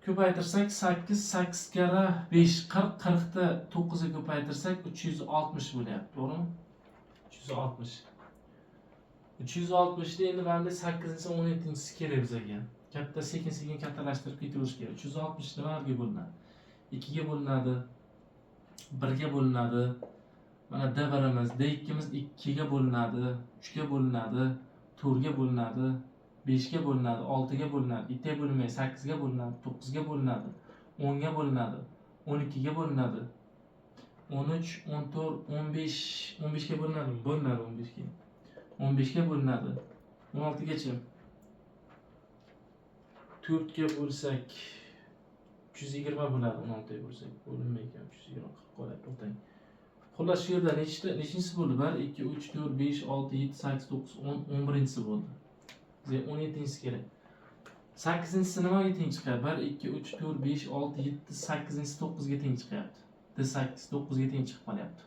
Ko'paytirsak 8, 8 karra 5, 40, 40 da 9 ga ko'paytirsak 360 bo'lyapti, to'g'rimi? 360. 360 da endi mana 8-si 17-si kerak bizga. Katta sekin-sekin kattalashtirib ketirish kerak. 360 nimalarga bo'linadi? 2 ga bo'linadi, 1 ga bo'linadi. Mana D1imiz, D2imiz 2 ga bo'linadi, 3 ga bo'linadi, 4 ga bo'linadi, 5 ga bo'linadi, 6 ga bo'linadi, 2 ga bo'linmay 8 ga bo'linadi, 9 ga bo'linadi, 10 ga bo'linadi, 12 ga bo'linadi, 13, 14, 15, 15 ga bo'linadi, bo'linadi 15 ga. 15 ga bo'linadi. 16 gacha. 4 ga bo'lsak 320 bo'ladi, 16 ga bo'lsak. Bo'linmay ekan 320 40 qoladi, to'xtang. Xullas shu yerda nechinchisi bo'ldi? 1, 2, 3, 4, 5, 6, 7, 8, 9, 10, 11-chisi bo'ldi. Bizga 17-chisi kerak. 8-chisi nimaga teng chiqadi? 1, 2, 3, 4, 5, 6, 7, 8-chisi 9 ga teng chiqyapti. D8 9 ga teng chiqib qolyapti.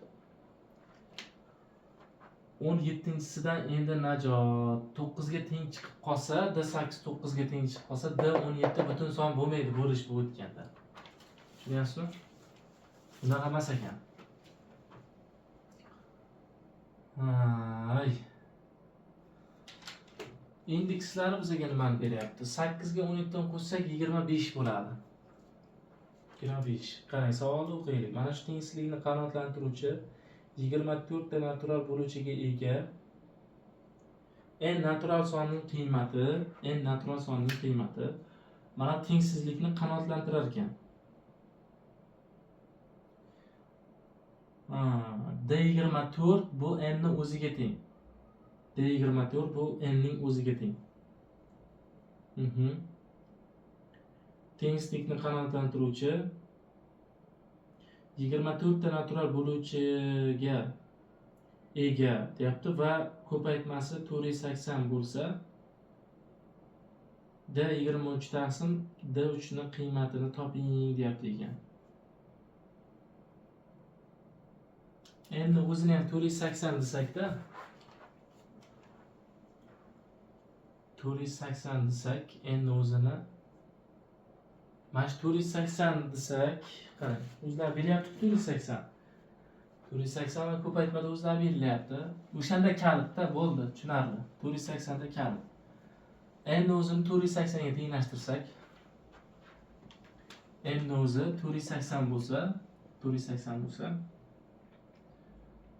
17-chisidan endi najot 9 ga teng chiqib qolsa, D8 9 ga teng chiqib qolsa, D17 butun son bo'lmaydi, bo'lish bu o'tganda. Tushunyapsizmi? Bunaqa emas ekan. Ay. Indekslari bizga nimani beryapti? 8 ga 17 dan qo'shsak 25 bo'ladi. 25. Qarang, savolni o'qiylik. Mana shu tengsizlikni qanoatlantiruvchi 24 ta natural bo'luvchiga ega n natural sonning qiymati mana tengsizlikni qanoatlantirar ekan. D24 bu n ni o'ziga teng. D24 bu n ning o'ziga teng. Tengsizlikni qanoatlantiruvchi 24 ta natural bo'luvchiga ega deyapti va ko'paytmasi 480 bo'lsa, D23 taqsim D3 ning qiymatini toping deyapti ekan. Endi o'zini ham 480 desakda, 480 desak, endi o'zini mana shu 480 desak, qarang, o'zlari beryapti 480. 480 va ko'paytmada o'zlari berilyapti. O'shanda kalitda bo'ldi, tushunarli. 480 da kalit. Endi o'zini 480 ga tenglashtirsak, endi o'zi 480 bo'lsa,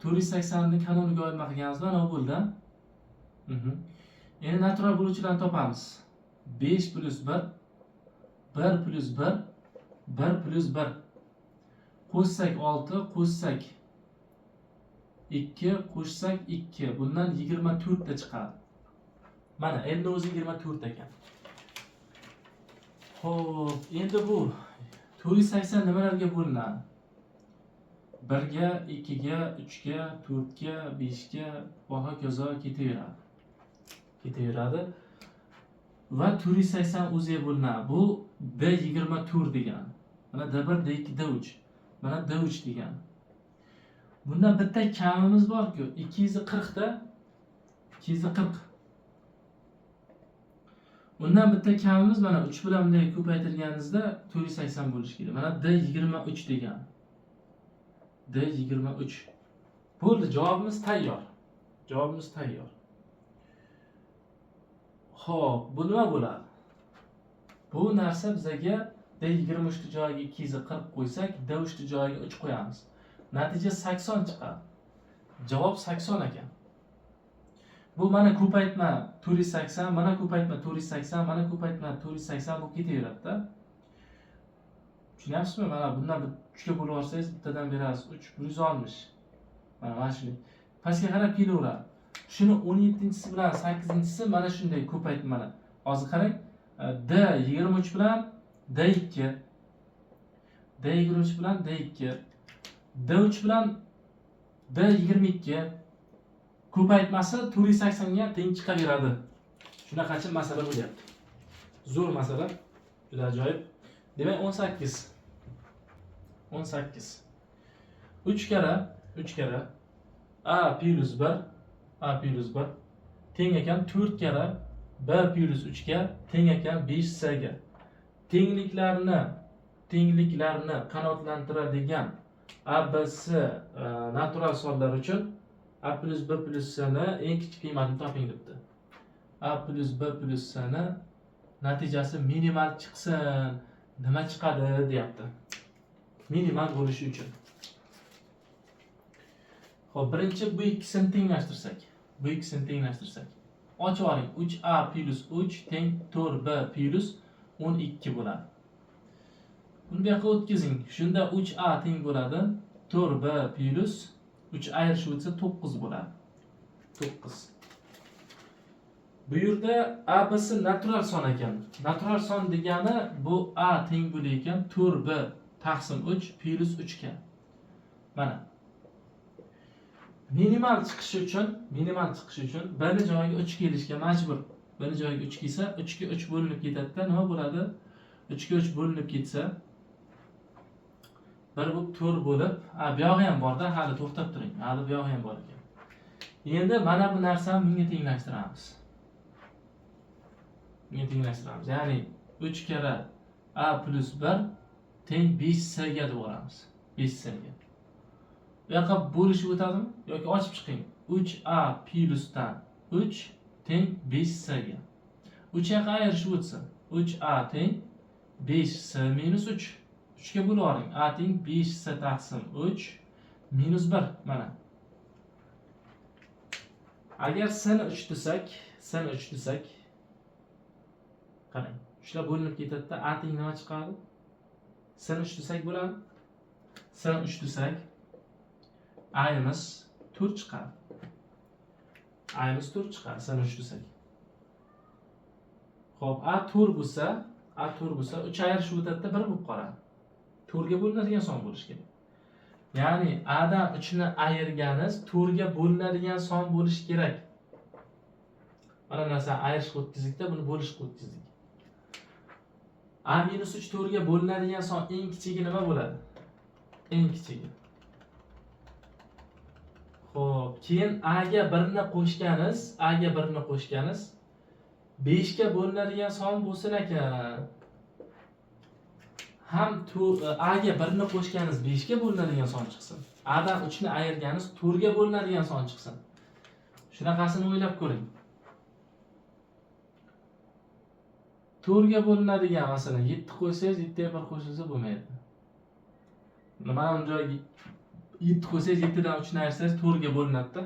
480 ni kanoniga oid qilganimizda nima bo'ldi? Endi natural bo'luvchilarni topamiz. 5 plus 1, 1 plus 1, 1 plus 1. Qo'shsak 6, qo'shsak 2, qo'shsak 2. Bundan 24 ta chiqadi. Mana endi o'zi 24 ekan. Xo'p, endi bu 480 nimalarga bo'linadi? 1 ga, 2 ga, 3 ga, 4 ga, 5 ga va hokazo ketaveradi. Va 480 o'ziga bo'linadi. Bu D24 degani. Mana D1, D2, D3. Mana D3 degani. Bundan bitta kamimiz bor-ku, 240 da 240. Bundan bitta kamimiz mana 3 bilan bunday ko'paytirganingizda 480 bo'lishi kerak. Mana D23 degani. D23. Bo'ldi, javobimiz tayyor. Xo'p, bu nima bo'ladi? Bu narsa bizaga D23 joyiga 240 qo'ysak, D3 joyiga 3 qo'yamiz. Natija 80 chiqadi. Javob 80 ekan. Bu mana ko'paytma 480, mana ko'paytma 480, mana ko'paytma 480 bu ketaveradi-da. Tushunyapsizmi? Mana bundan 3 ga bo'lib olsangiz, bittadan berasiz 3 160. Mana shunday. Pastga qarab kelaveradi. Shuni 17-si bilan 8-si mana shunday ko'paytma mana. Hozir qarang, D23 bilan D2, D23 bilan D2, D3 bilan D22 ko'paytmasi 480 ga teng chiqaveradi. Shunaqacha masala bo'lyapti. Zo'r masala, juda ajoyib. Demak 18. 18. 3 kara A plus 1 A plus 1 teng ekan 4 kara B plus 3 ga teng ekan 5C ga. Tengliklarni qanoatlantiradigan ABC natural sonlar uchun A plus B plus C ni eng kichik qiymatini toping debdi. A plus B plus C ni natijasi minimal chiqsin. Nima chiqadi deyapti. Minimal bo'lishi uchun. Xo'p, birinchi bu ikkisini tenglashtirsak. Ochib oling. 3A plus 3 teng 4B plus 12 bo'ladi. Buni bu yoqqa o'tkazing. Shunda 3A teng bo'ladi 4B plus 3 ayirishib o'tsa 9 bo'ladi. 9. Bu yerda ABC natural son ekan. Natural son degani bu A teng bo'lar ekan 4B taqsim 3 plus 3 ga. Mana. Minimal chiqishi uchun bir joyiga 3 kelishga majbur. Bir joyiga 3 kelsa, 3 ga 3 bo'linib ketadi-da, nima bo'ladi? 3 ga 3 bo'linib ketsa, 1 bo'lib 4 bo'lib, bu yog'i ham bor-da, hali to'xtab turing. Hali bu yog'i ham bor ekan. Endi mana bu narsani bunga tenglashtiramiz. Ya'ni 3 kara A plus 1 teng 5C ga deb olamiz. 5C ga. Bu yoqqa bo'lishib o'tadimi yoki ochib chiqing. 3A plusdan 3 teng 5C ga. 3 yoqqa ayirishib o'tsin. 3A teng 5C minus 3. 3 ga bo'lib oling. A teng 5C taqsim 3 minus 1 mana. Agar C'ni 3 desak, qarang. 3 lar bo'linib ketadi-da, A teng nima chiqadi? C'ni 3 desak bo'ladi. C'ni 3 desak A'miz 4 chiqadi. C'ni 3 desak. Xo'p, A 4 bo'lsa, 3 ayirishib o'tadi-da, 1 bo'lib qoladi. 4 ga bo'linadigan son bo'lishi kerak. Ya'ni A dan 3 ni ayirganiz 4 ga bo'linadigan son bo'lishi kerak. Mana narsa ayirishga o'tkazdik-da, buni bo'lishga o'tkazdik. A minus 3 4 ga bo'linadigan son eng kichigi nima bo'ladi? Eng kichigi. Xo'p, keyin A ga 1 ni qo'shganiz, 5 ga bo'linadigan son bo'lsin ekan. Ham A ga 1 ni qo'shganiz 5 ga bo'linadigan son chiqsin. A dan 3 ni ayirganiz 4 ga bo'linadigan son chiqsin. Shunaqasini o'ylab ko'ring. 4 ga bo'linadigan masalan 7 qo'ysangiz 7 ga 1 qo'shilsa bo'lmaydi. Mana bu joyga 7 qo'ysangiz 7 dan 3 ni ayirsangiz 4 ga bo'linadi-da.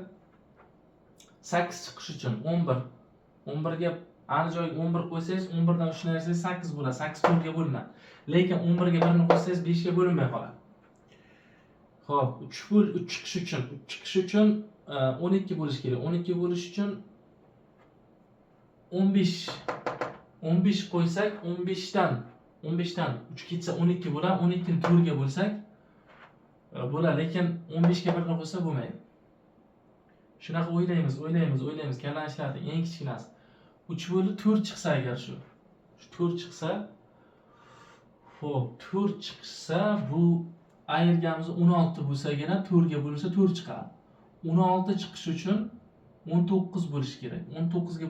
8 chiqish uchun 11. 11 ga ani joyiga 11 qo'ysangiz 11 dan 3 ni ayirsangiz 8 bo'ladi. 8 4 ga bo'linadi. Lekin 11 ga 1 ni qo'shsangiz 5 ga bo'linmay qoladi. Xo'p, 3 chiqish uchun 12 bo'lish kerak. 12 bo'lish uchun 15 qo'ysak 15dan 3 ketsa 12 bo'ladi. 12 ni 4 ga bo'lsak bo'ladi, lekin 15 ga 1 ni qo'ysa bo'lmaydi. Shunaqa o'ylaymiz, kallani ishlating, eng kichkinasi. 3/4 chiqsa agar shu 4 chiqsa, xo'p, 4 chiqsa bu ayirganimiz 16 bo'lsagina 4 ga bo'linsa 4 chiqadi. 16 chiqish uchun 19 bo'lishi kerak. 19 ga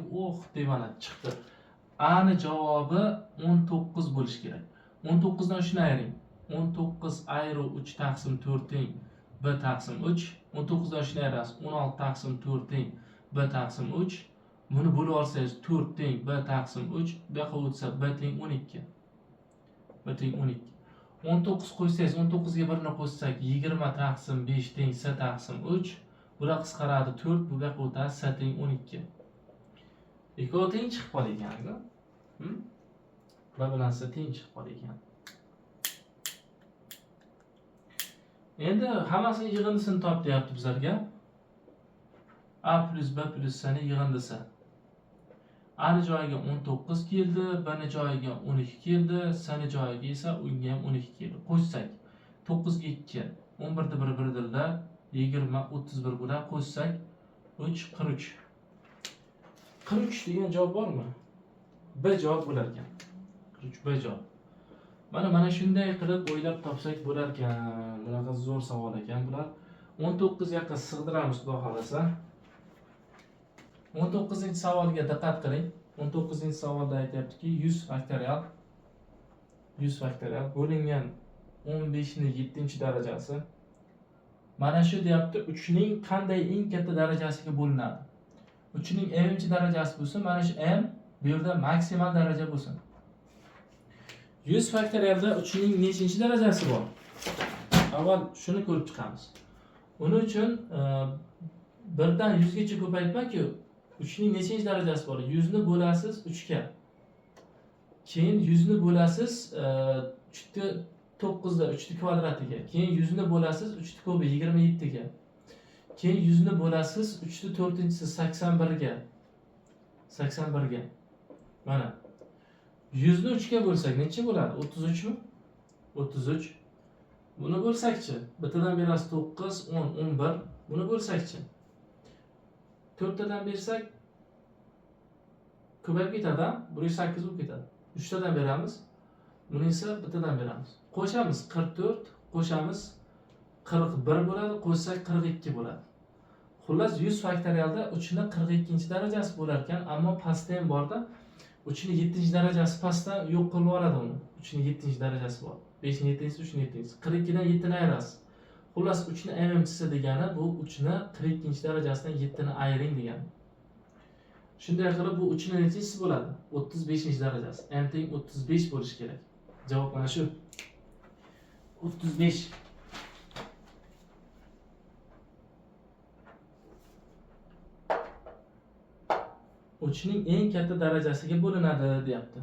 deb mana chiqdi. A ni javobi 19 bo'lishi kerak. 19 dan shuni ayiring. 19 ayru 3 taqsim 4 teng B taqsim 3. 19 dan shuni ayirasiz. 16 taqsim 4 teng B taqsim 3. Buni bo'lib olsangiz 4 teng b taqsim 3, bu yoqqa o'tsa b teng 12. B teng 12. 19 qo'ysangiz 19 ga 1 ni qo'shsak 20 taqsim 5 teng s taqsim 3. Bular qisqaradi 4, bu yoqqa o'tadi s teng 12. Ikkovi teng chiqib qoldi ekan-ku. B bilan s teng chiqib qoldi ekan. Endi hammasini yig'indisini top deyapti bizlarga. A plus B plus S ni yig'indisi. A ni joyiga 19 keldi, B ni joyiga 12 keldi, S ni joyiga esa unga ham 12 keldi. Qo'shsak 9 ga 2, 11 ni 1 birdirda 20 31 bilan qo'shsak 3 43. 43 degan javob bormi? B javob bo'lar ekan. 43 B javob. Mana shunday qilib o'ylab topsak bo'lar ekan. Bunaqa zo'r savol ekan bular. 19 yoqqa sig'diramiz xudo xolasa. 19-savolga diqqat qiling. 19-savolda aytayaptiki 100 faktorial 100 faktorial bo'lingan 15 ni 7-darajasi. Mana shu deyapti 3 ning qanday eng katta darajasiga bo'linadi? 3 ning m'chi darajasi bo'lsa, mana shu m bu yerda maksimal daraja bo'lsin. 100 faktorialda 3 ning nechinchi darajasi bor? Avval shuni ko'rib chiqamiz. Uning uchun 1 dan 100 gacha ko'paytmak-ku. 3 ning nechinchi darajasi bor? 100 ni bo'lasiz 3 ga. Keyin 100 ni bo'lasiz 3 ni 9 da 3 ni kvadratiga. Keyin 100 ni bo'lasiz 3 ni kubi 27 ga. Keyin 100 ni bo'lasiz 3 ni 4-si 81 ga. 81 ga. Mana 100 ni 3 ga bo'lsak necha bo'ladi? 33 mi? 33. Buni bo'lsakchi, bittadan berasiz 9, 10, 11. Buni bo'lsakchi. 4 tadan bersak ko'payib ketadi, 108 bo'lib ketadi. 3 tadan beramiz. Buni esa bittadan beramiz. Qo'shamiz 44, qo'shamiz 41 bo'ladi, qo'shsak 42 bo'ladi. Xullas 100 faktorialda 3 ni 42-darajasi bo'lar ekan, ammo pastda ham borda 3 ni 7-darajasi pastdan yo'q qilib yuboradi uni. 3 ni 7-darajasi bor. 5 ni 7-si, 3 ni 7-si. 42 dan 7 ni ayirasiz. Xullas 3 ni mm'si degani bu 3 ni 42-darajasidan 7 ni ayiring degani. Shunday qilib bu 3 ni nechinchisi bo'ladi? 35-darajasi. M teng 35 bo'lishi kerak. Javob mana shu. 35. Uchning eng katta darajasiga bo'linadi deyapti.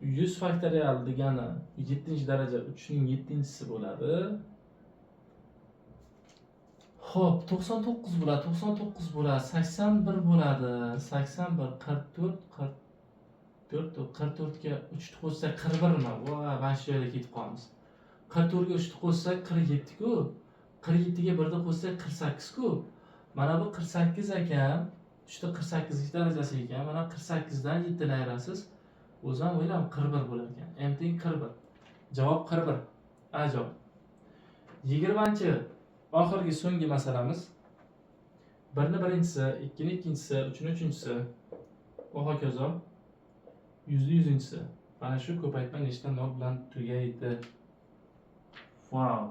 100 faktorial degani 7-daraja 3 ning 7-chisi bo'ladi. Xo'p, 99 bo'ladi, 99 bo'ladi, 81 bo'ladi, 81 44 44 ga 3 ni qo'shsak 41 mi? Voy, mana shu yerga ketib qolamiz. 44 ga 3 ni qo'shsak 47 ku. 47 ga 1 ni qo'shsak 48 ku. Mana bu 48 ekan. 3 ni 48 darajasi ekan. Mana 48 dan 7 ni ayirasiz. O'zim o'ylam 41 bo'lar ekan. M teng 41. Javob 41. A javob. 20-chi oxirgi so'nggi masalamiz. 1 ni birinchisi, 2 ni ikkinchisi, 3 ni uchinchisi va hokazo 100 ni 100-chisi. Mana shu ko'paytma nechta nol bilan tugaydi? Wow.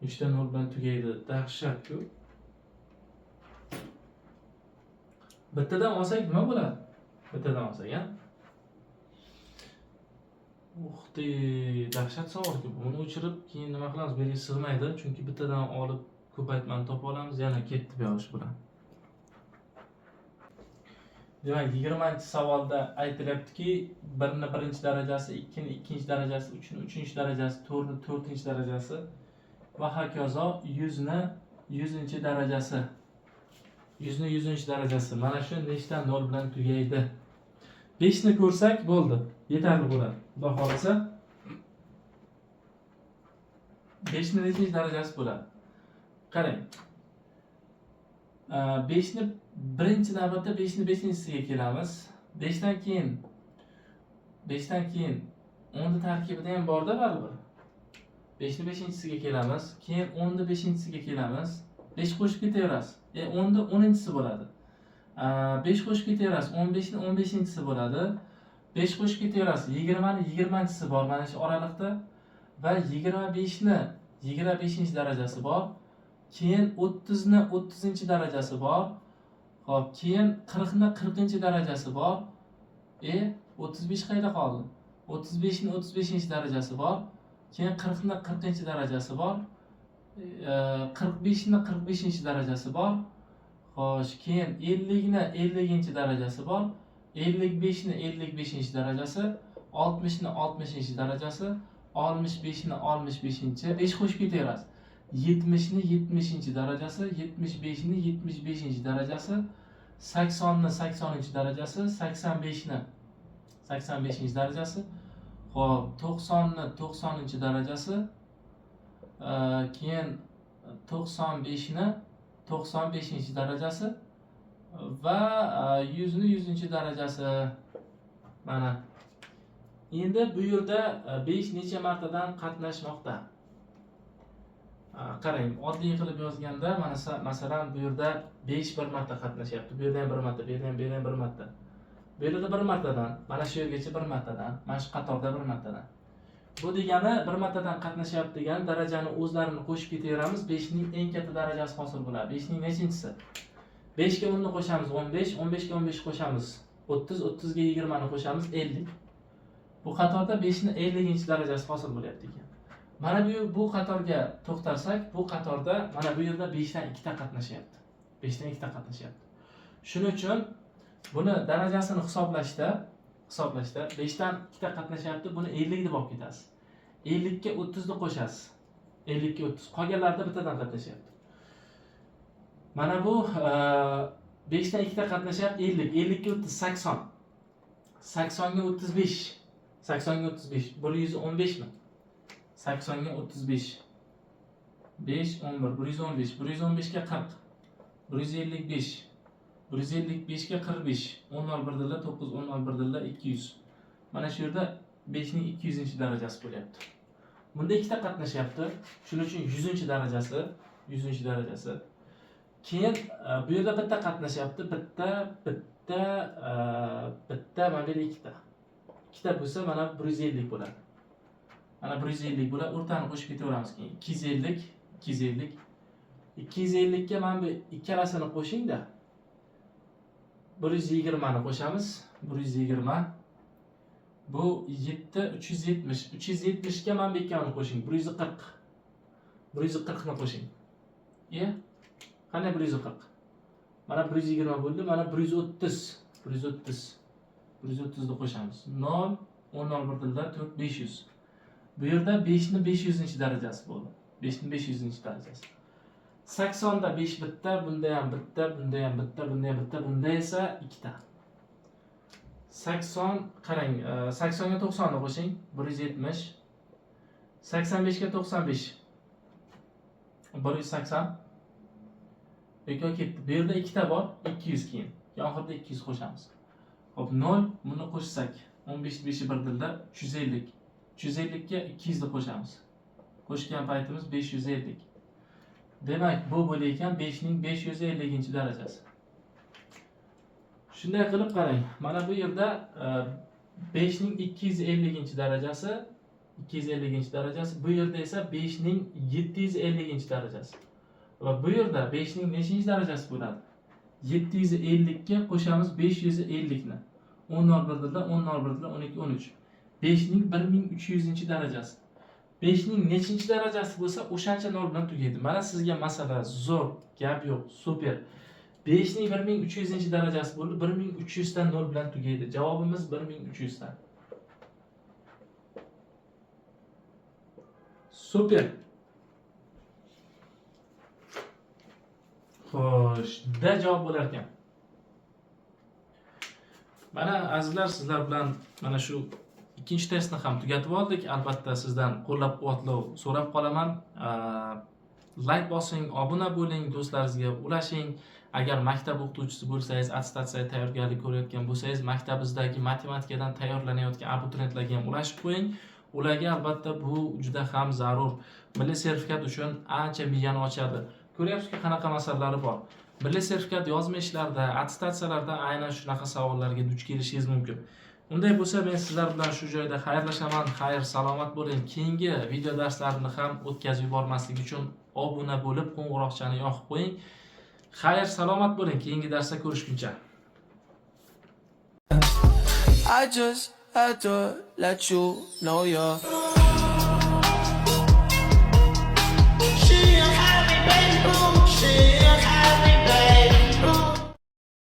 Nechta nol bilan tugaydi? Dahshat-ku. Bittadan olsak nima bo'ladi? Bittadan olsak, ha? Dahshat savol-ku. Buni o'chirib keyin nima qilamiz? Bu yerga sig'maydi, chunki bittadan olib ko'paytmani topa olamiz, yana ketdi bu yosh bilan. Demak, 20-savolda aytilyaptiki, 1 ni 1-darajasi, 2 ni 2-darajasi, 3 ni 3-darajasi, 4 ni 4-darajasi va hokazo 100 ni 100-darajasi. 100 ni 100-darajasi. Mana shu nechta nol bilan tugaydi? 5 ni ko'rsak bo'ldi. Yetarli bo'ladi. Xudo xolasa 5 ni nechinchi darajasi bo'ladi? Qarang. 5 ni birinchi navbatda 5 ni 5-chisiga kelamiz. 5 dan keyin 10 ni tarkibida ham bor-da baribir. 5 ni 5-chisiga kelamiz, keyin 10 ni 5-chisiga kelamiz. 5 qo'shib ketaverasiz. 10 ni 10-chisi bo'ladi. 5 qo'shib ketaverasiz, 15 ni 15-chisi bo'ladi. 5 qo'shib ketaverasiz, 20 ni 20-chisi bor mana shu oraliqda va 25 ni 25-darajasi bor. Keyin 30 ni 30-darajasi bor. Xo'p, keyin 40 ni 40 darajasi bor. 35 qayerda qoldi? 35 ni 35 darajasi bor. Keyin 40 ni 40 darajasi bor. 45 ni 45 darajasi bor. Xo'sh, keyin 50 ni 50 darajasi bor. 55 ni 55 darajasi, 60 ni 60 darajasi, 65 ni 65, 5 qo'shib ketaverasiz. 70 ni 70 darajasi, 75 ni 75 darajasi, 80 ni 80 darajasi, 85 ni 85 darajasi. Xo'p, 90 ni 90 darajasi, keyin 95 ni 95 darajasi va 100 ni 100 darajasi. Mana. Endi bu yerda 5 necha martadan qatnashmoqda? Qarang, oddiy qilib yozganda, mana masalan bu yerda 5 bir marta qatnashyapti. Bu yerda ham bir marta, bu yerda ham bir marta. Bu yerda bir martadan, mana shu yergacha bir martadan, mana shu qatorda bir martadan. Bu degani bir martadan qatnashyapti degan darajani o'zlarini qo'shib ketaveramiz. 5 ning eng katta darajasi hosil bo'ladi. 5 ning nechinchisi? 5 ga 10 ni qo'shamiz 15, 15 ga 15 qo'shamiz 30, 30 ga 20 ni qo'shamiz 50. Bu qatorda 5 ning 50-darajasi hosil bo'lyapti ekan. Mana bu qatorga to'xtalsak, bu qatorda mana bu yerda 5 dan 2 ta qatnashyapti. 5 dan 2 ta qatnashyapti. Shuning uchun buni darajasini hisoblashda 5 dan 2 ta qatnashyapti, buni 50 deb olib ketasiz. 50 ga 30 ni qo'shasiz. 50 ga 30. Qolganlarda bittadan qatnashyapti. Mana bu 5 dan 2 ta qatnashyapti 50. 50 ga 30 80. 80 ga 35. 80 ga 35. 115 mi? 80 ga 35. 5 11 115. 115 ga 40. 155. 155 ga 45. 10 birdirlar 9, 10 birdirlar 200. Mana shu yerda 5 ning 200-darajasi bo'lyapti. Bunda ikkita qatnashyapti. Shuning uchun 100-darajasi, 100-darajasi. Keyin bu yerda bitta qatnashyapti. Bitta mana bu yerda ikkita. Ikkita bo'lsa mana 150 bo'ladi. Mana 150 bo'ladi. O'rtani qo'shib ketaveramiz keyin. 250, 250. 250 ga mana bu ikkalasini qo'shing-da. 120 ni qo'shamiz. 120. Bu 7 370. 370 ga mana bu ikkovini qo'shing. 140. 140 ni qo'shing. Qanday 140? Mana 120 bo'ldi, mana 130. 130. 130 ni qo'shamiz. 0 10 birdirlar 4 500. Bu yerda 5 ni 500-darajasi bo'ldi. 5 ni 500-darajasi. 80 da 5 bitta, bunda ham bitta, bunda ham bitta, bunda ham bitta, bunda esa ikkita. 80 qarang, 80 ga 90 ni qo'shing, 170. 85 ga 95. 180. Bekor ketdi. Bu yerda ikkita bor, 200 keyin. Oxirida 200 qo'shamiz. Xo'p, 0 buni qo'shsak, 15 5 birdirlar 350. 350 ga 200 ni qo'shamiz. Qo'shgan paytimiz 550. Demak, bu bo'lar ekan 5 ning 550-darajasi. Shunday qilib qarang. Mana bu yerda 5 ning 250-darajasi, 250-darajasi, bu yerda esa 5 ning 750-darajasi. Va bu yerda 5 ning nechinchi darajasi bo'ladi? 750 ga qo'shamiz 550 ni. 10 birdirlar, 10 birdirlar 12 13. 5 ning 1300-darajasi. 5 ning nechinchi darajasi bo'lsa, o'shancha nol bilan tugaydi. Mana sizga masala zo'r, gap yo'q, super. 5 ning 1300-darajasi bo'ldi, 1300 dan nol bilan tugaydi. Javobimiz 1300 dan. Super. Xo'sh, da javob bo'lar ekan. Mana azizlar, sizlar bilan mana shu ikkinchi testni ham tugatib oldik. Albatta sizdan qo'llab-quvvatlov so'rab qolaman. Like bosing, obuna bo'ling, do'stlaringizga ulashing. Agar maktab o'qituvchisi bo'lsangiz, attestatsiyaga tayyorgarlik ko'rayotgan bo'lsangiz, maktabimizdagi matematikadan tayyorlanayotgan abituriyentlarga ham ulashib qo'ying. Ularga albatta bu juda ham zarur. Milliy sertifikat uchun ancha miyani ochadi. Ko'ryapsizki, qanaqa masalalari bor. Milliy sertifikat yozma ishlarida, attestatsiyalarda aynan shunaqa savollarga duch kelishingiz mumkin. Unday bo'lsa, men sizlar bilan shu joyda xayrlashaman. Xayr, salomat bo'ling. Keyingi video darslarini ham o'tkazib yubormaslik uchun obuna bo'lib, qo'ng'iroqchani yoqib qo'ying. Xayr, salomat bo'ling. Keyingi darsda ko'rishguncha. I just had to let you know you're. She a happy baby, she